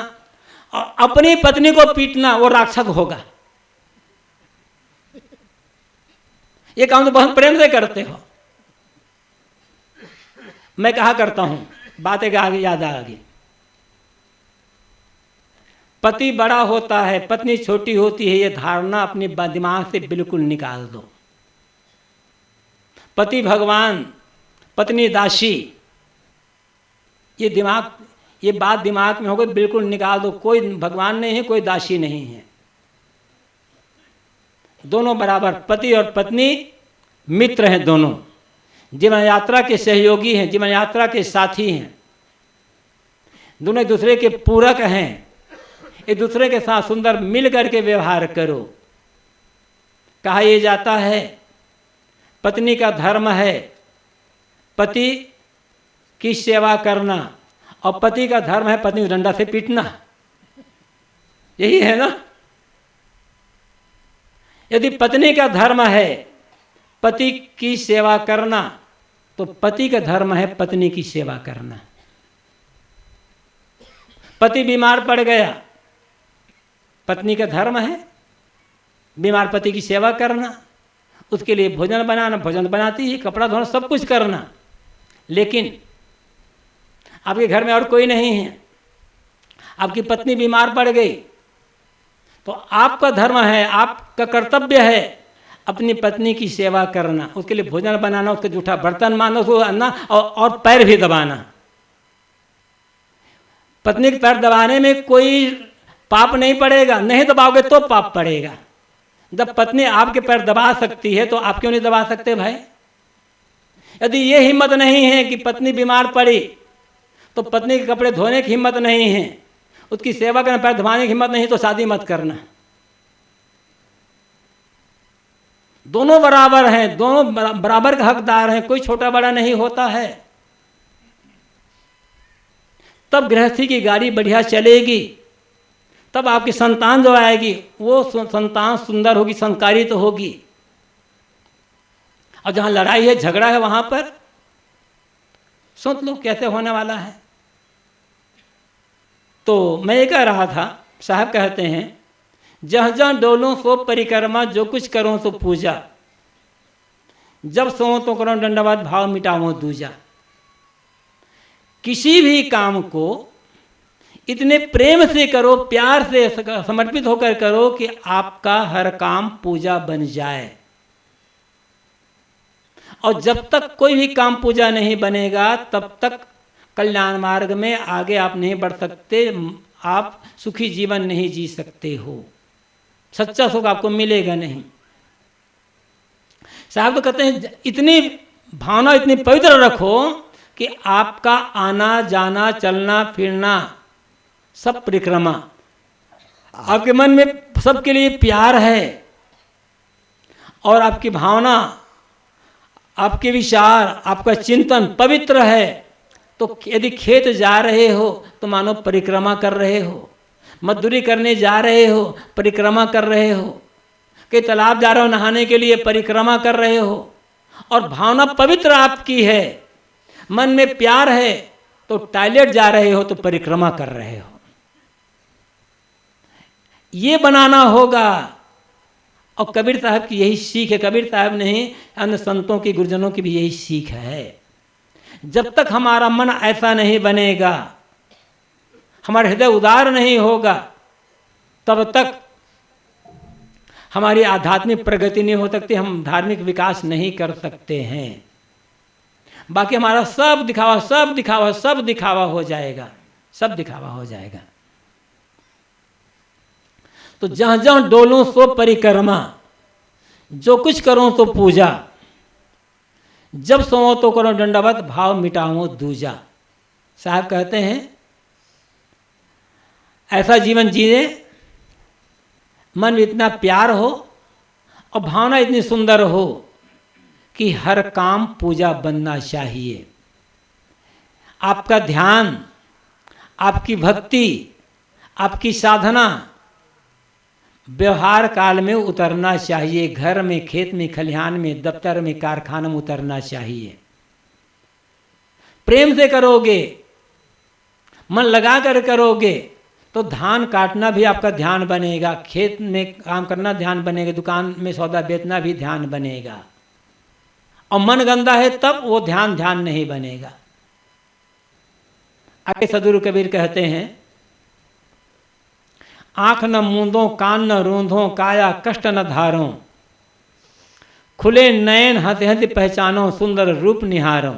और अपनी पत्नी को पीटना, वो राक्षस होगा। ये काम तो बहुत प्रेम से करते हो। मैं कहा करता हूं, बातें का आगे याद आ गई। पति बड़ा होता है, पत्नी छोटी होती है, ये धारणा अपने दिमाग से बिल्कुल निकाल दो। पति भगवान, पत्नी दासी, ये बात दिमाग में हो गई, बिल्कुल निकाल दो। कोई भगवान नहीं है, कोई दासी नहीं है, दोनों बराबर। पति और पत्नी मित्र हैं, दोनों जीवन यात्रा के सहयोगी हैं, जीवन यात्रा के साथी हैं। दोनों एक दूसरे के पूरक हैं, एक दूसरे के साथ सुंदर मिल करके व्यवहार करो। कहा यह जाता है पत्नी का धर्म है पति की सेवा करना, और पति का धर्म है पत्नी को डंडा से पीटना। यही है ना। यदि पत्नी का धर्म है पति की सेवा करना, तो पति का धर्म है पत्नी की सेवा करना। पति बीमार पड़ गया, पत्नी का धर्म है बीमार पति की सेवा करना, उसके लिए भोजन बनाना, भोजन बनाती है, कपड़ा धोना, सब कुछ करना। लेकिन आपके घर में और कोई नहीं है, आपकी पत्नी बीमार पड़ गई, तो आपका धर्म है, आपका कर्तव्य है अपनी पत्नी की सेवा करना, उसके लिए भोजन बनाना, उसका जूठा बर्तन मारना, उसको अन्ना और पैर भी दबाना। पत्नी के पैर दबाने में कोई पाप नहीं पड़ेगा, नहीं दबाओगे तो पाप पड़ेगा। जब पत्नी आपके पैर दबा सकती है तो आप क्यों नहीं दबा सकते भाई? यदि ये हिम्मत नहीं है कि पत्नी बीमार पड़ी तो पत्नी के कपड़े धोने की हिम्मत नहीं है, उसकी सेवा करना, पैर दबाने की हिम्मत नहीं, तो शादी मत करना। दोनों बराबर हैं, दोनों बराबर के हकदार हैं, कोई छोटा बड़ा नहीं होता है। तब गृहस्थी की गाड़ी बढ़िया चलेगी, तब आपकी संतान जो आएगी वो संतान सुंदर होगी, संस्कारित होगी। और जहां लड़ाई है, झगड़ा है, वहां पर सोच लो कैसे होने वाला है। तो मैं ये कह रहा था, साहब कहते हैं जहाँ जहाँ डोलों सो परिक्रमा, जो कुछ करो सो पूजा, जब सो तो करो दंडवत भाव मिटाओ दूजा। किसी भी काम को इतने प्रेम से करो, प्यार से समर्पित होकर करो कि आपका हर काम पूजा बन जाए। और जब तक कोई भी काम पूजा नहीं बनेगा तब तक कल्याण मार्ग में आगे आप नहीं बढ़ सकते, आप सुखी जीवन नहीं जी सकते हो, सच्चा सुख आपको मिलेगा नहीं। साहब तो कहते हैं इतनी भावना इतनी पवित्र रखो कि आपका आना जाना, चलना फिरना, सब परिक्रमा, आपके मन में सबके लिए प्यार है, और आपकी भावना, आपके विचार, आपका चिंतन पवित्र है। तो यदि खेत जा रहे हो तो मानो परिक्रमा कर रहे हो, मजदूरी करने जा रहे हो परिक्रमा कर रहे हो, कि तालाब जा रहे हो नहाने के लिए परिक्रमा कर रहे हो, और भावना पवित्र आपकी है, मन में प्यार है, तो टॉयलेट जा रहे हो तो परिक्रमा कर रहे हो। ये बनाना होगा। और कबीर साहब की यही सीख है, कबीर साहब नहीं, अन्य संतों की, गुरुजनों की भी यही सीख है। जब तक हमारा मन ऐसा नहीं बनेगा, हमारा हृदय उदार नहीं होगा, तब तक हमारी आध्यात्मिक प्रगति नहीं हो सकती, हम धार्मिक विकास नहीं कर सकते हैं। बाकी हमारा सब दिखावा, सब दिखावा, सब दिखावा हो जाएगा, सब दिखावा हो जाएगा। तो जहां जहां डोलो सो परिक्रमा, जो कुछ करो तो पूजा, जब सोओ तो करो दंडवत भाव मिटाओ दूजा। साहब कहते हैं ऐसा जीवन जिए मन में इतना प्यार हो और भावना इतनी सुंदर हो कि हर काम पूजा बनना चाहिए। आपका ध्यान, आपकी भक्ति, आपकी साधना व्यवहार काल में उतरना चाहिए, घर में, खेत में, खलिहान में, दफ्तर में, कारखाने में उतरना चाहिए। प्रेम से करोगे, मन लगा कर करोगे तो धान काटना भी आपका ध्यान बनेगा, खेत में काम करना ध्यान बनेगा, दुकान में सौदा बेचना भी ध्यान बनेगा। और मन गंदा है तब वो ध्यान नहीं बनेगा। आगे सदगुरु कबीर कहते हैं आंख न मूंदो, कान न रूंधो, काया कष्ट न धारो, खुले नयन हंस हंस पहचानो, सुंदर रूप निहारो।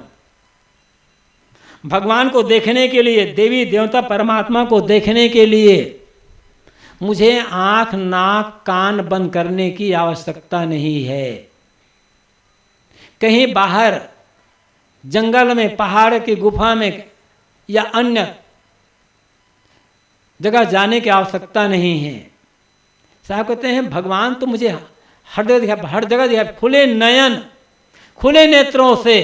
भगवान को देखने के लिए, देवी देवता परमात्मा को देखने के लिए मुझे आंख, नाक, कान बंद करने की आवश्यकता नहीं है। कहीं बाहर जंगल में, पहाड़ की गुफा में या अन्य जगह जाने की आवश्यकता नहीं है। साहब कहते हैं भगवान तो मुझे हर जगह दिखा, हर जगह दिखा, खुले नयन खुले नेत्रों से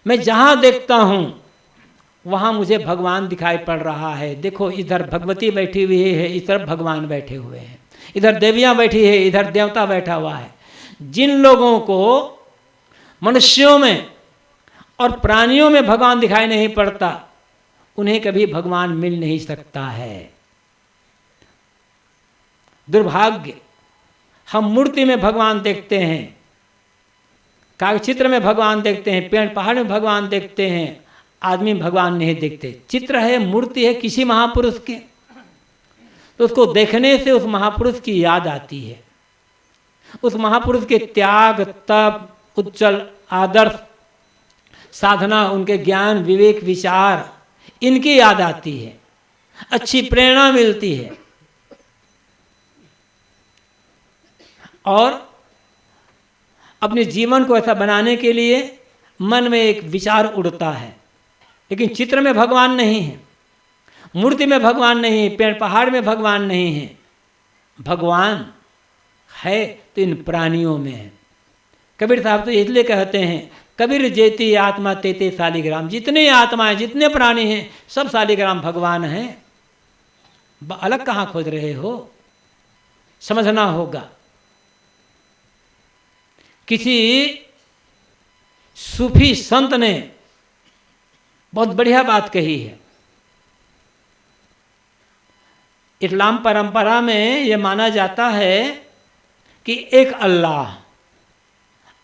मैं जहाँ देखता हूँ वहाँ मुझे भगवान दिखाई पड़ रहा है। देखो इधर भगवती बैठी हुई है, इधर भगवान बैठे हुए हैं, इधर देवियाँ बैठी है, इधर देवता बैठा हुआ है। जिन लोगों को मनुष्यों में और प्राणियों में भगवान दिखाई नहीं पड़ता उन्हें कभी भगवान मिल नहीं सकता है। दुर्भाग्य, हम मूर्ति में भगवान देखते हैं, कागज चित्र में भगवान देखते हैं, पेड़ पहाड़ में भगवान देखते हैं, आदमी भगवान नहीं देखते। चित्र है, मूर्ति है किसी महापुरुष के, तो उसको देखने से उस महापुरुष की याद आती है, उस महापुरुष के त्याग, तप, उज्जवल आदर्श, साधना, उनके ज्ञान, विवेक, विचार, इनकी याद आती है, अच्छी प्रेरणा मिलती है और अपने जीवन को ऐसा बनाने के लिए मन में एक विचार उड़ता है। लेकिन चित्र में भगवान नहीं है, मूर्ति में भगवान नहीं है, पेड़ पहाड़ में भगवान नहीं है। भगवान है तो इन प्राणियों में है। कबीर साहब तो इसलिए कहते हैं, कबीर जेती आत्मा तेते शालिग्राम। जितने आत्माएं, जितने प्राणी हैं, सब शालिग्राम भगवान हैं। अलग कहाँ खोज रहे हो, समझना होगा। किसी सूफी संत ने बहुत बढ़िया बात कही है। इस्लाम परंपरा में यह माना जाता है कि एक अल्लाह,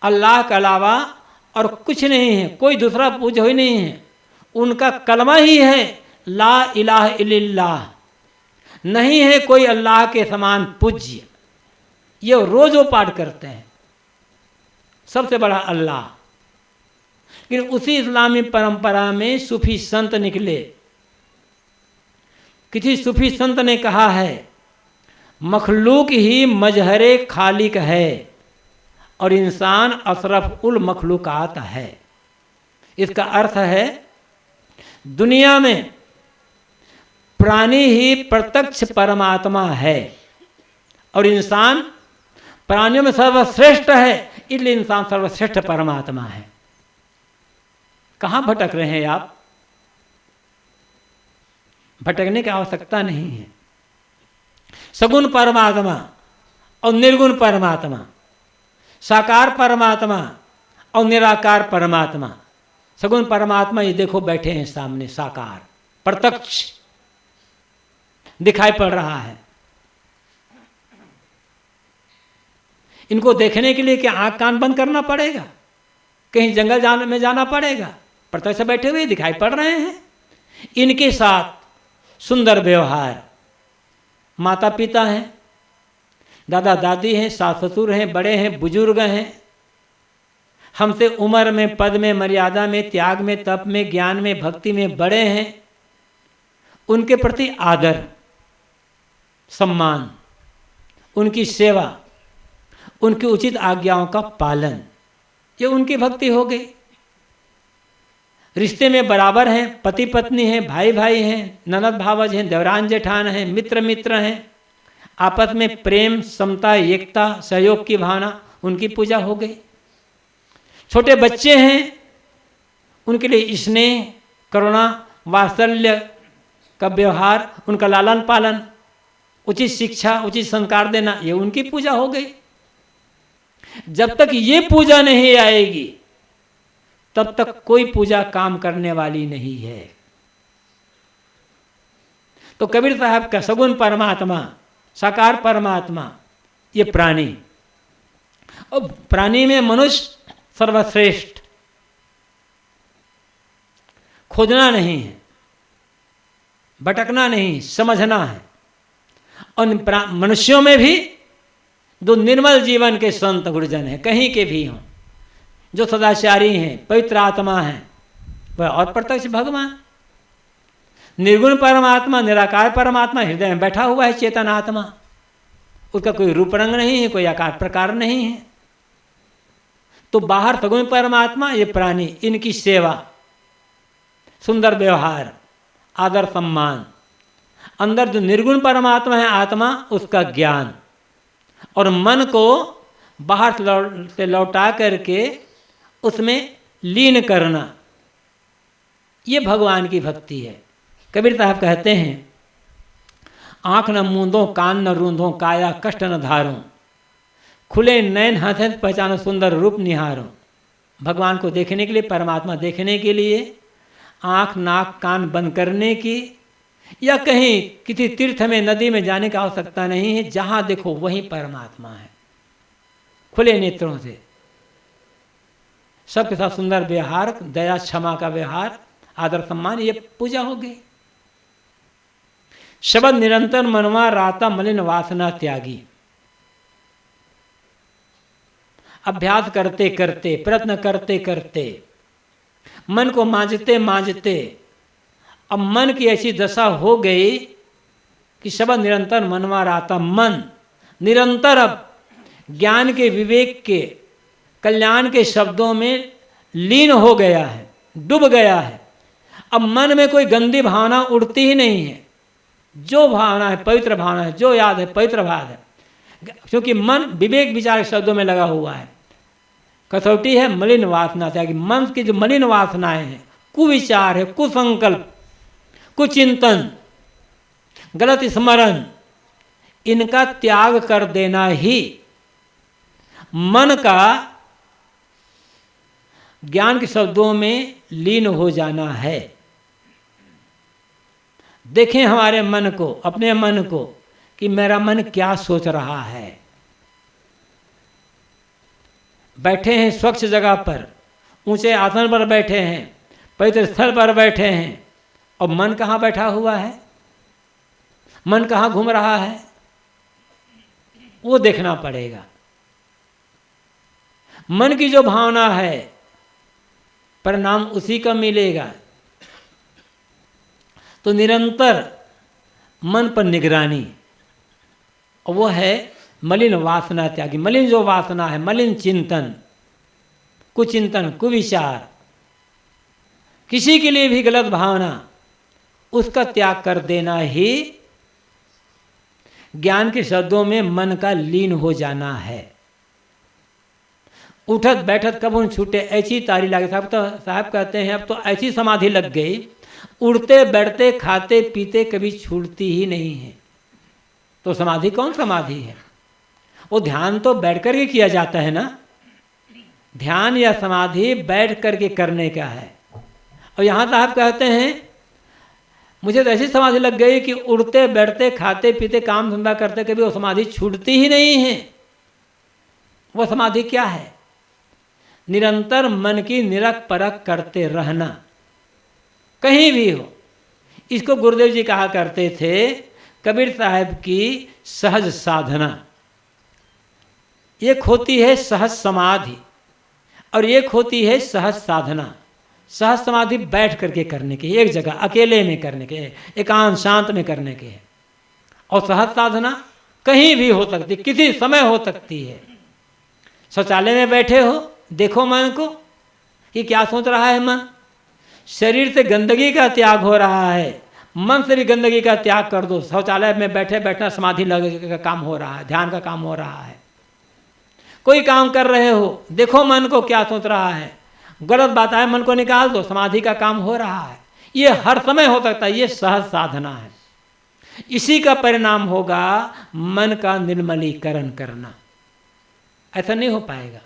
अल्लाह के अलावा और कुछ नहीं है, कोई दूसरा पूज्य ही नहीं है। उनका कलमा ही है ला इलाहा इल्लल्लाह, नहीं है कोई अल्लाह के समान पूज्य। ये रोज वो पाठ करते हैं, सबसे बड़ा अल्लाह। लेकिन उसी इस्लामी परंपरा में सूफी संत निकले। किसी सूफी संत ने कहा है मखलूक ही मजहरे खालिक है और इंसान अशरफ उल मखलूकात है। इसका अर्थ है दुनिया में प्राणी ही प्रत्यक्ष परमात्मा है और इंसान प्राणियों में सर्वश्रेष्ठ है, इसलिए इंसान सर्वश्रेष्ठ परमात्मा है। कहाँ भटक रहे हैं आप? भटकने की आवश्यकता नहीं है। सगुण परमात्मा और निर्गुण परमात्मा, साकार परमात्मा और निराकार परमात्मा। सगुण परमात्मा ये देखो बैठे हैं सामने, साकार प्रत्यक्ष दिखाई पड़ रहा है। इनको देखने के लिए क्या आँख कान बंद करना पड़ेगा? कहीं जंगल में जाना पड़ेगा? प्रत्यक्ष बैठे हुए दिखाई पड़ रहे हैं। इनके साथ सुंदर व्यवहार, माता पिता हैं, दादा दादी हैं, सास ससुर हैं, बड़े हैं, बुजुर्ग हैं, हमसे उम्र में, पद में, मर्यादा में, त्याग में, तप में, ज्ञान में, भक्ति में बड़े हैं। उनके प्रति आदर, सम्मान, उनकी सेवा, उनकी उचित आज्ञाओं का पालन, ये उनकी भक्ति हो गई। रिश्ते में बराबर हैं, पति पत्नी हैं, भाई भाई हैं, ननद भावज हैं, देवरान जेठान हैं, मित्र मित्र हैं, आपस में प्रेम, समता, एकता, सहयोग की भावना, उनकी पूजा हो गई। छोटे बच्चे हैं, उनके लिए स्नेह, करुणा, वात्सल्य का व्यवहार, उनका लालन पालन, उचित शिक्षा, उचित संस्कार देना, ये उनकी पूजा हो गई। जब तक ये पूजा नहीं आएगी तब तक कोई पूजा काम करने वाली नहीं है। तो कबीर साहब का सगुण परमात्मा, साकार परमात्मा, ये प्राणी, और प्राणी में मनुष्य सर्वश्रेष्ठ। खोजना नहीं है, भटकना नहीं, समझना है। और मनुष्यों में भी जो निर्मल जीवन के संत गुरुजन हैं, कहीं के भी हों, जो सदाचारी हैं, पवित्र आत्मा हैं, वह और प्रत्यक्ष भगवान। निर्गुण परमात्मा, निराकार परमात्मा हृदय में बैठा हुआ है, चेतन आत्मा। उसका कोई रूप रंग नहीं है, कोई आकार प्रकार नहीं है। तो बाहर सगुण परमात्मा, ये प्राणी, इनकी सेवा, सुंदर व्यवहार, आदर सम्मान, अंदर जो निर्गुण परमात्मा है आत्मा, उसका ज्ञान, और मन को बाहर से लौटा करके उसमें लीन करना, ये भगवान की भक्ति है। कबीर साहब कहते हैं, आँख न मूंदो, कान न रूंधो, काया कष्ट न धारो, खुले नैन हंसे पहचानो, सुंदर रूप निहारो। भगवान को देखने के लिए, परमात्मा देखने के लिए आँख नाक कान बंद करने की या कहीं किसी तीर्थ में नदी में जाने की आवश्यकता नहीं है। जहाँ देखो वहीं परमात्मा है। खुले नेत्रों से सबके साथ सुंदर व्यवहार, दया क्षमा का व्यवहार, आदर सम्मान, ये पूजा हो गई। शब्द निरंतर मनवा राता, मलिन वासना त्यागी। अभ्यास करते करते, प्रयत्न करते करते, मन को मांझते मांझते अब मन की ऐसी दशा हो गई कि शब्द निरंतर मनवा राता, मन निरंतर अब ज्ञान के, विवेक के, कल्याण के शब्दों में लीन हो गया है, डूब गया है। अब मन में कोई गंदी भावना उठती ही नहीं है। जो भावना है पवित्र भावना है, जो याद है पवित्र भाव है, क्योंकि मन विवेक विचार के शब्दों में लगा हुआ है। कसौटी है मलिन वासना त्यागी। मन की जो मलिन वासनाएं हैं, कुविचार है, कुसंकल्प, कुचिंतन, गलत स्मरण, इनका त्याग कर देना ही मन का ज्ञान के शब्दों में लीन हो जाना है। देखें हमारे मन को, अपने मन को, कि मेरा मन क्या सोच रहा है। बैठे हैं स्वच्छ जगह पर, ऊंचे आसन पर बैठे हैं, पवित्र स्थल पर बैठे हैं, और मन कहाँ बैठा हुआ है, मन कहाँ घूम रहा है, वो देखना पड़ेगा। मन की जो भावना है परिणाम उसी का मिलेगा। तो निरंतर मन पर निगरानी, और वो है मलिन वासना त्यागी। मलिन जो वासना है, मलिन चिंतन, कुचिंतन, कुविचार, किसी के लिए भी गलत भावना, उसका त्याग कर देना ही ज्ञान के शब्दों में मन का लीन हो जाना है। उठत बैठत कब उन छूटे, ऐसी तारी लागे। साहब कहते हैं अब तो ऐसी समाधि लग गई, उड़ते बैठते खाते पीते कभी छूटती ही नहीं है। तो समाधि कौन समाधि है? वो ध्यान तो बैठ कर के किया जाता है ना। ध्यान या समाधि बैठ कर के करने का है। और यहाँ साहब कहते हैं मुझे तो ऐसी समाधि लग गई कि उड़ते बैठते खाते पीते काम धंधा करते कभी वो समाधि छूटती ही नहीं है। वो समाधि क्या है? निरंतर मन की निरख परख करते रहना, कहीं भी हो। इसको गुरुदेव जी कहा करते थे कबीर साहब की सहज साधना। एक होती है सहज समाधि और एक होती है सहज साधना। सहज समाधि बैठ करके करने की, एक जगह अकेले में करने के, एकांत शांत में करने के। और सहज साधना कहीं भी हो सकती, किसी समय हो सकती है। शौचालय में बैठे हो, देखो मन को कि क्या सोच रहा है मन। शरीर से गंदगी का त्याग हो रहा है, मन से भी गंदगी का त्याग कर दो। शौचालय में बैठे बैठना समाधि लगने का काम हो रहा है, ध्यान का काम हो रहा है। कोई काम कर रहे हो, देखो मन को क्या सोच रहा है, गलत बात है मन को निकाल दो, समाधि का काम हो रहा है। ये हर समय हो सकता है, ये सहज साधना है। इसी का परिणाम होगा मन का निर्मलीकरण करना। ऐसा नहीं हो पाएगा।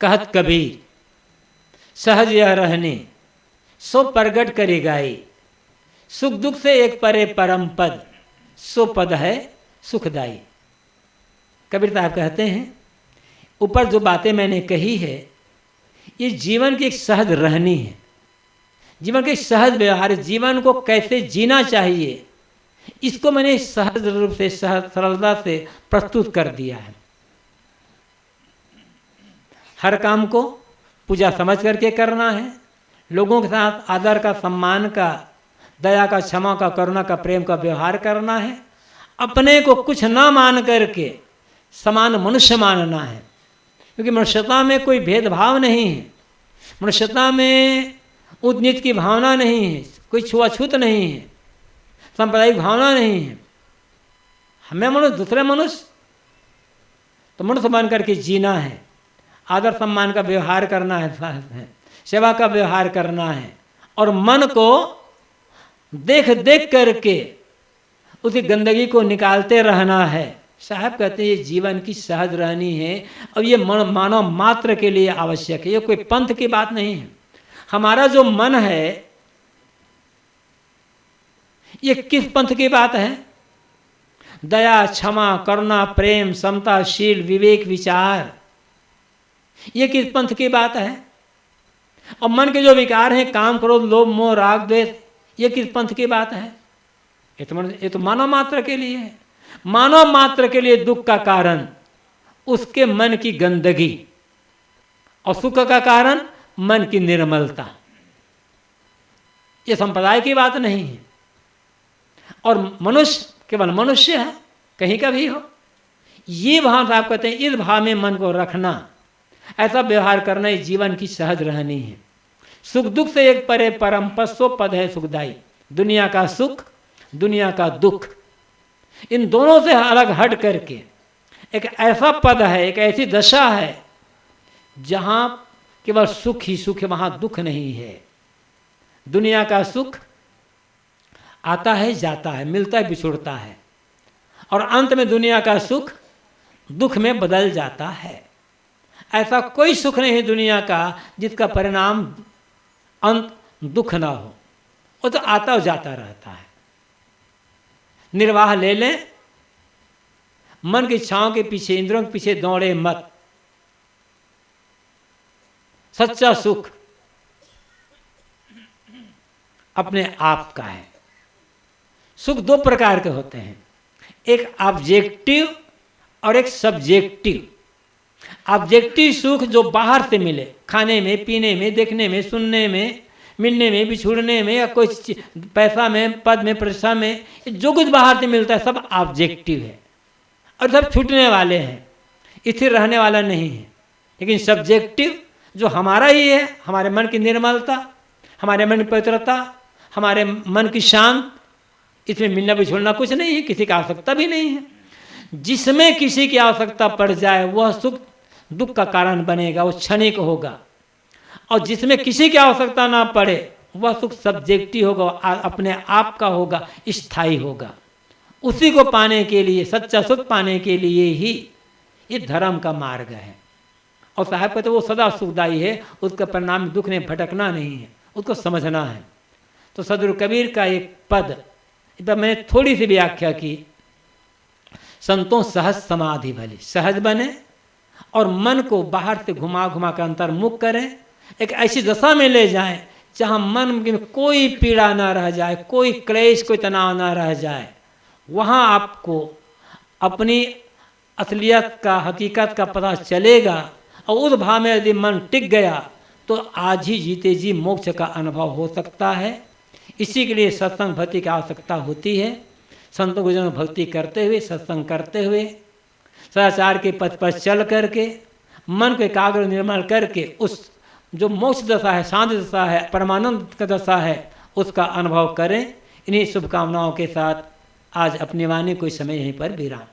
कहत कबीर सहज यह रहने सो प्रगट करे गाई, सुख दुख से एक परे परम पद, सो पद है सुखदाई। कबीर साहब कहते हैं ऊपर जो बातें मैंने कही है ये जीवन की एक सहज रहनी है, जीवन के सहज व्यवहार, जीवन को कैसे जीना चाहिए इसको मैंने सहज रूप से सहज सरलता से प्रस्तुत कर दिया है। हर काम को पूजा समझ करके करना है, लोगों के साथ आदर का, सम्मान का, दया का, क्षमा का, करुणा का, प्रेम का व्यवहार करना है। अपने को कुछ ना मान करके समान मनुष्य मानना है, क्योंकि मनुष्यता में कोई भेदभाव नहीं है, मनुष्यता में ऊंच नीच की भावना नहीं है, कोई छुआछूत नहीं है, सांप्रदायिक भावना नहीं है। हमें मनुष्य, दूसरे मनुष्य, तो मनुष्य बन करके जीना है, आदर सम्मान का व्यवहार करना है, सेवा का व्यवहार करना है, और मन को देख देख करके उसकी गंदगी को निकालते रहना है। साहब कहते हैं ये जीवन की सहज रहनी है, और ये मानव मात्र के लिए आवश्यक है। ये कोई पंथ की बात नहीं है। हमारा जो मन है ये किस पंथ की बात है? दया, क्षमा, करुणा, प्रेम, समता, शील, विवेक, विचार, ये किस पंथ की बात है? और मन के जो विकार हैं, काम, क्रोध, लोभ, मोह, राग, द्वेष, ये किस पंथ की बात है? ये तो मानव मात्र के लिए है। मानव मात्र के लिए दुख का कारण उसके मन की गंदगी, और सुख का कारण मन की निर्मलता। ये संप्रदाय की बात नहीं है। और मनुष्य केवल मनुष्य है, कहीं का भी हो। ये भाव साहब कहते हैं, इस भाव में मन को रखना, ऐसा व्यवहार करना ही जीवन की सहज रहनी है। सुख दुख से एक परे परम पद, सो पद है सुखदाई। दुनिया का सुख, दुनिया का दुख, इन दोनों से अलग हट करके एक ऐसा पद है, एक ऐसी दशा है जहां केवल सुख ही सुख है, वहां दुख नहीं है। दुनिया का सुख आता है, जाता है, मिलता है, बिछुड़ता है, और अंत में दुनिया का सुख दुख में बदल जाता है। ऐसा कोई सुख नहीं है दुनिया का जिसका परिणाम अंत दुख ना हो। वो तो आता और जाता रहता है। निर्वाह ले लें, मन की इच्छाओं के पीछे, इंद्रियों के पीछे दौड़े मत। सच्चा सुख अपने आप का है। सुख दो प्रकार के होते हैं, एक ऑब्जेक्टिव और एक सब्जेक्टिव। ऑब्जेक्टिव सुख जो बाहर से मिले, खाने में, पीने में, देखने में, सुनने में, मिलने में, बिछुड़ने में, या कोई पैसा में, पद में, प्रतिष्ठा में, जो कुछ बाहर से मिलता है सब ऑब्जेक्टिव है, और सब छूटने वाले हैं, स्थिर रहने वाला नहीं है। लेकिन सब्जेक्टिव जो हमारा ही है, हमारे मन की निर्मलता, हमारे मन की पवित्रता, हमारे मन की शांत, इसमें मिलना बिछुड़ना कुछ नहीं है, किसी की आवश्यकता भी नहीं है। जिसमें किसी की आवश्यकता पड़ जाए वह सुख दुख का कारण बनेगा, वो क्षणिक होगा। और जिसमें किसी की आवश्यकता ना पड़े वह सुख सब्जेक्टिव होगा, अपने आप का होगा, स्थायी होगा। उसी को पाने के लिए, सच्चा सुख पाने के लिए ही ये धर्म का मार्ग है। और साहब कहते वो सदा सुखदायी है, उसका परिणाम दुख में भटकना नहीं है, उसको समझना है। तो सदगुरु कबीर का एक पद, इस पर मैंने थोड़ी सी व्याख्या की। संतों सहज समाधि भली, सहज बने और मन को बाहर से घुमा घुमा कर अंतर्मुख करें, एक ऐसी दशा में ले जाएं जहां मन में कोई पीड़ा ना रह जाए, कोई क्लेश, कोई तनाव ना रह जाए। वहां आपको अपनी असलियत का, हकीकत का पता चलेगा। और उस भाव में यदि मन टिक गया तो आज ही जीते जी मोक्ष का अनुभव हो सकता है। इसी के लिए सत्संग भक्ति की आवश्यकता होती है। संत गुरुजनों भक्ति करते हुए, सत्संग करते हुए, सदाचार के पथ पर चल करके, मन को एकाग्र निर्मल करके उस जो मोक्ष दशा है, शांति दशा है, परमानंद का दशा है, उसका अनुभव करें। इन्हीं शुभकामनाओं के साथ आज अपनी वाणी को इस समय यहीं पर विराम।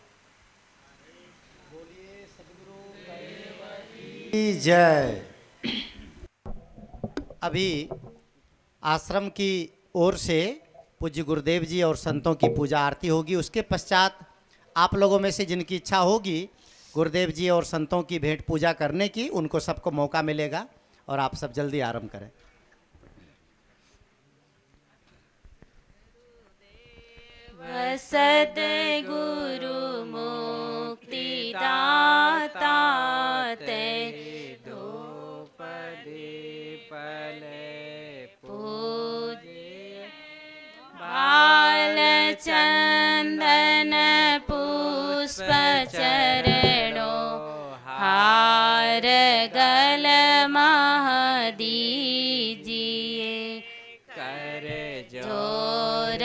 जय। अभी आश्रम की ओर से पूज्य गुरुदेव जी और संतों की पूजा आरती होगी। उसके पश्चात आप लोगों में से जिनकी इच्छा होगी गुरुदेव जी और संतों की भेंट पूजा करने की, उनको सबको मौका मिलेगा और आप सब जल्दी आरंभ करें। सद्गुरु मुक्ति दाता दो पदे पले पूज्य बाल चंदन पुष्प चरणों हार गल मह दीजिए कर जोर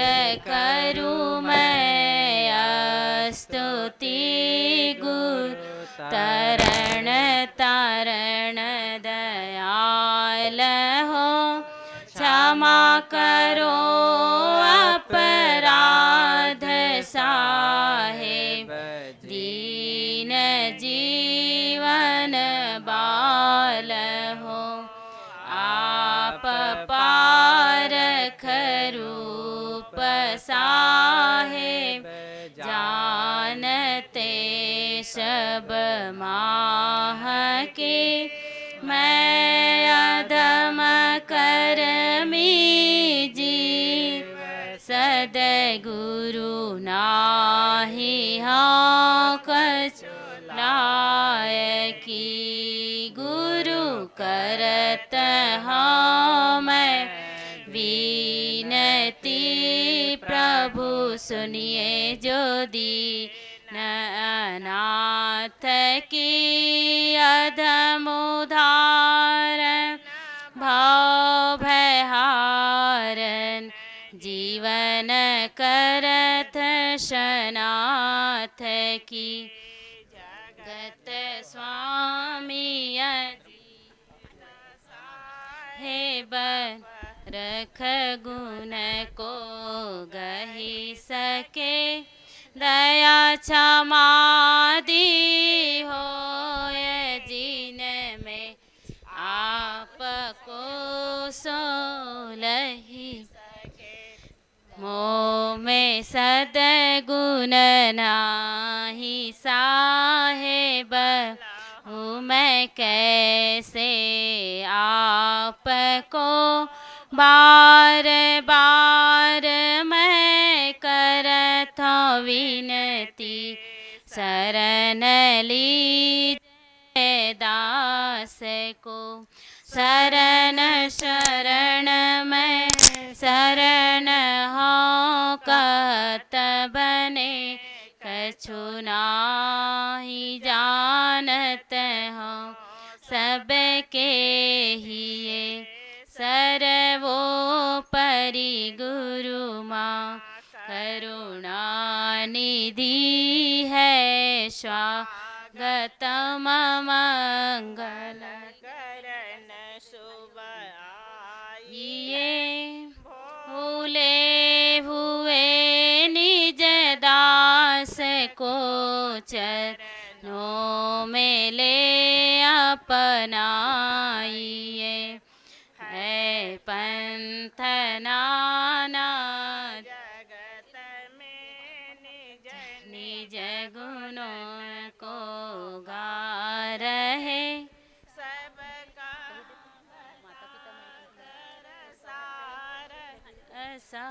करूँ मैं स्तुति गुरु तरण तारण दयाल हो क्षमा करो अपराध साहेब, दीन जीवन बाल हो। आप पारख रूप साहेब, जानते सब माह के। मैं अधम करमी जीव, सदगुरु नाही हाँ कछ लायकी। गुरु करत हाँ मैं विनती, प्रभु सुनिए जो दीन अनाथ की। अधम उदाहरण भाव भयहारन, जीवन करत शनाथ की। जगत स्वामी साहेब, रख गुण को गही सके। दया क्षमादि होय जिन में, आपको सोलही मोह में सदगुण नाही साहेब। हूँ मैं कैसे आपको बार बार मैं करत हूँ विनती। शरण लीजिए दास को, शरण शरण मैं शरण हो कहत बने। कछु नाही जानत हो सबके हिये, सर्वोपरि गुरु माँ करुणा निधि है। स्वागतम मंगल करण शुभ आइए। भूले हुए निज दास को चरणों में ले अपनाइए। है पंथ नाना जगत में निज गुणों को गा रहे। सबका ऐसा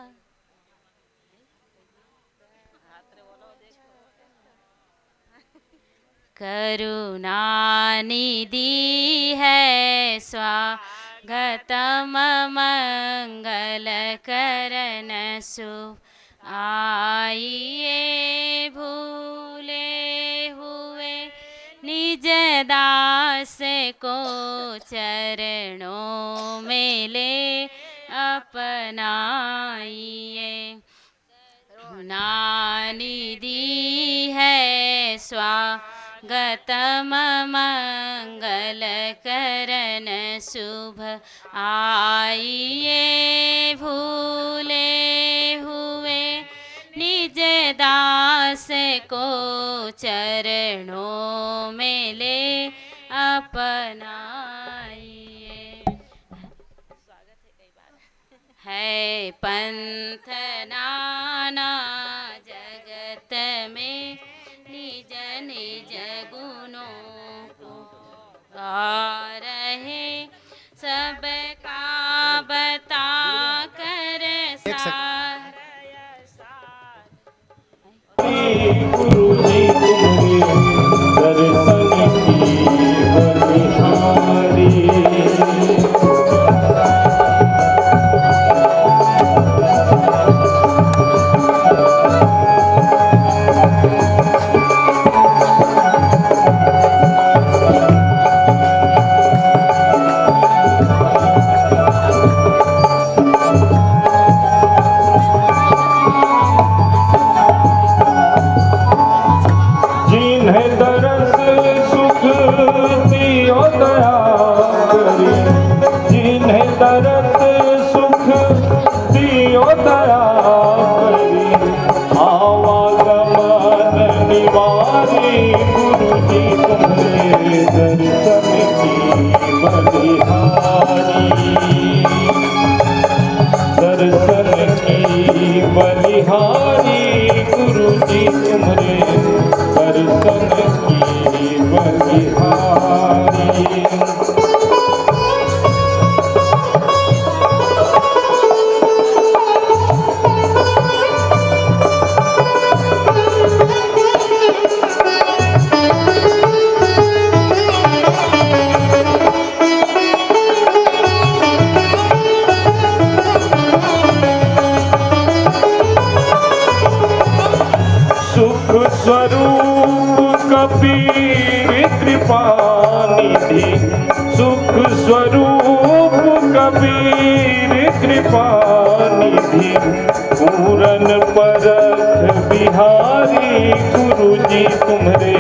करुणा निधि है। स्वागतम मंगल करण शुभ आइए। भूले हुए निज दास को चरणों में ले अपनाइए। करुणा निधि है। स्वागतम मंगल करण शुभ आइए। भूले हुए निज दास को चरणों में ले अपनाइए। है पंथ नाना जगत में निज निज गुणों को गा रहे। सबका बता कर सार गुरु जी तुम्हारे दर्शन की बलिहारी। स्वरूप कबीर कृपा निधि पूरन परख बिहारी गुरु जी तुम्हारे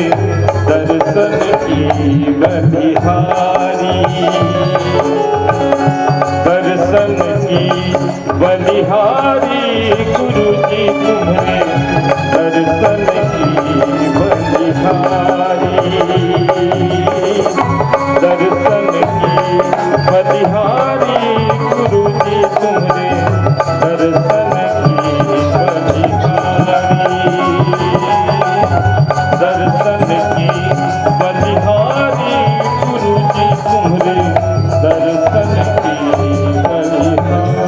दर्शन की बलिहारी दर्शन की बलिहारी गुरु जी तुम्हारे दर्शन की बलिहारी दर्शन की बलिहारी गुरु जी तुम्हारे दर्शन की बलिहारी दर्शन की बलिहारी गुरु जी तुम्हारे दर्शन की बलिहारी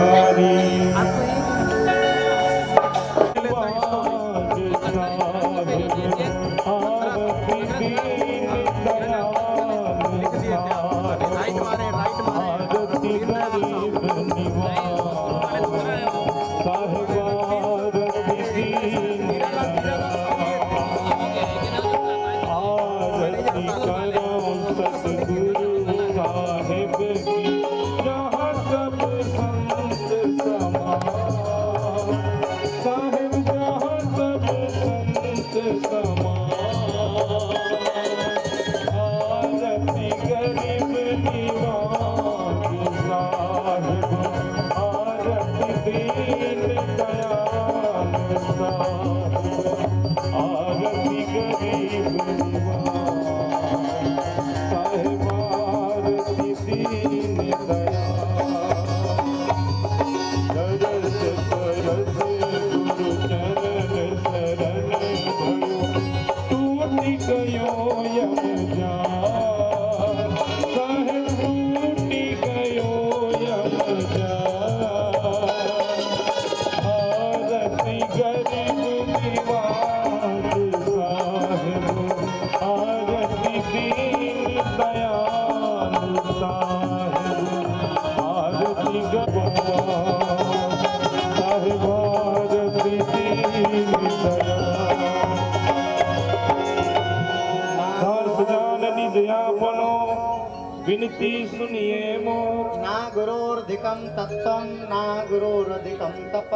विनती सुनिए मोर ना गुरोर्धिकं तत्त्वं ना गुरोरधिकं तप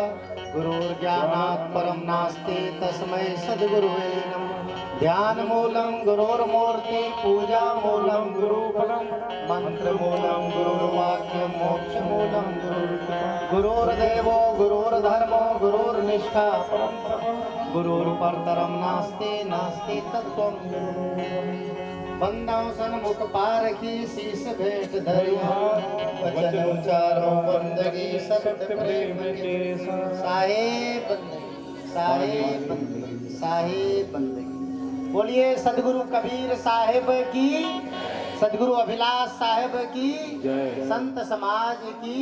गुरोर्ज्ञानात् परं नास्ति तस्मै सद्गुरुवे नमः ध्यान मूलं गुरोर्मूर्ति पूजा मूलं गुरुफलं मंत्र मूलं गुरुर्वाक्यं मोक्ष मूलं गुरोर्देवो गुरोर्धर्मो गुरोर्निष्ठा गुरुर्परतरं नास्ति नास्ति तत्त्वं बंदाओं सन्मुख पारखी शीस भेंट धरिया वचन उच्चारो बंदगी सत्य प्रेम के साहेब बंदगी साहेब बंदगी साहेब बंदगी। बोलिए सदगुरु कबीर साहेब की, सदगुरु अभिलाष साहेब की, संत समाज की।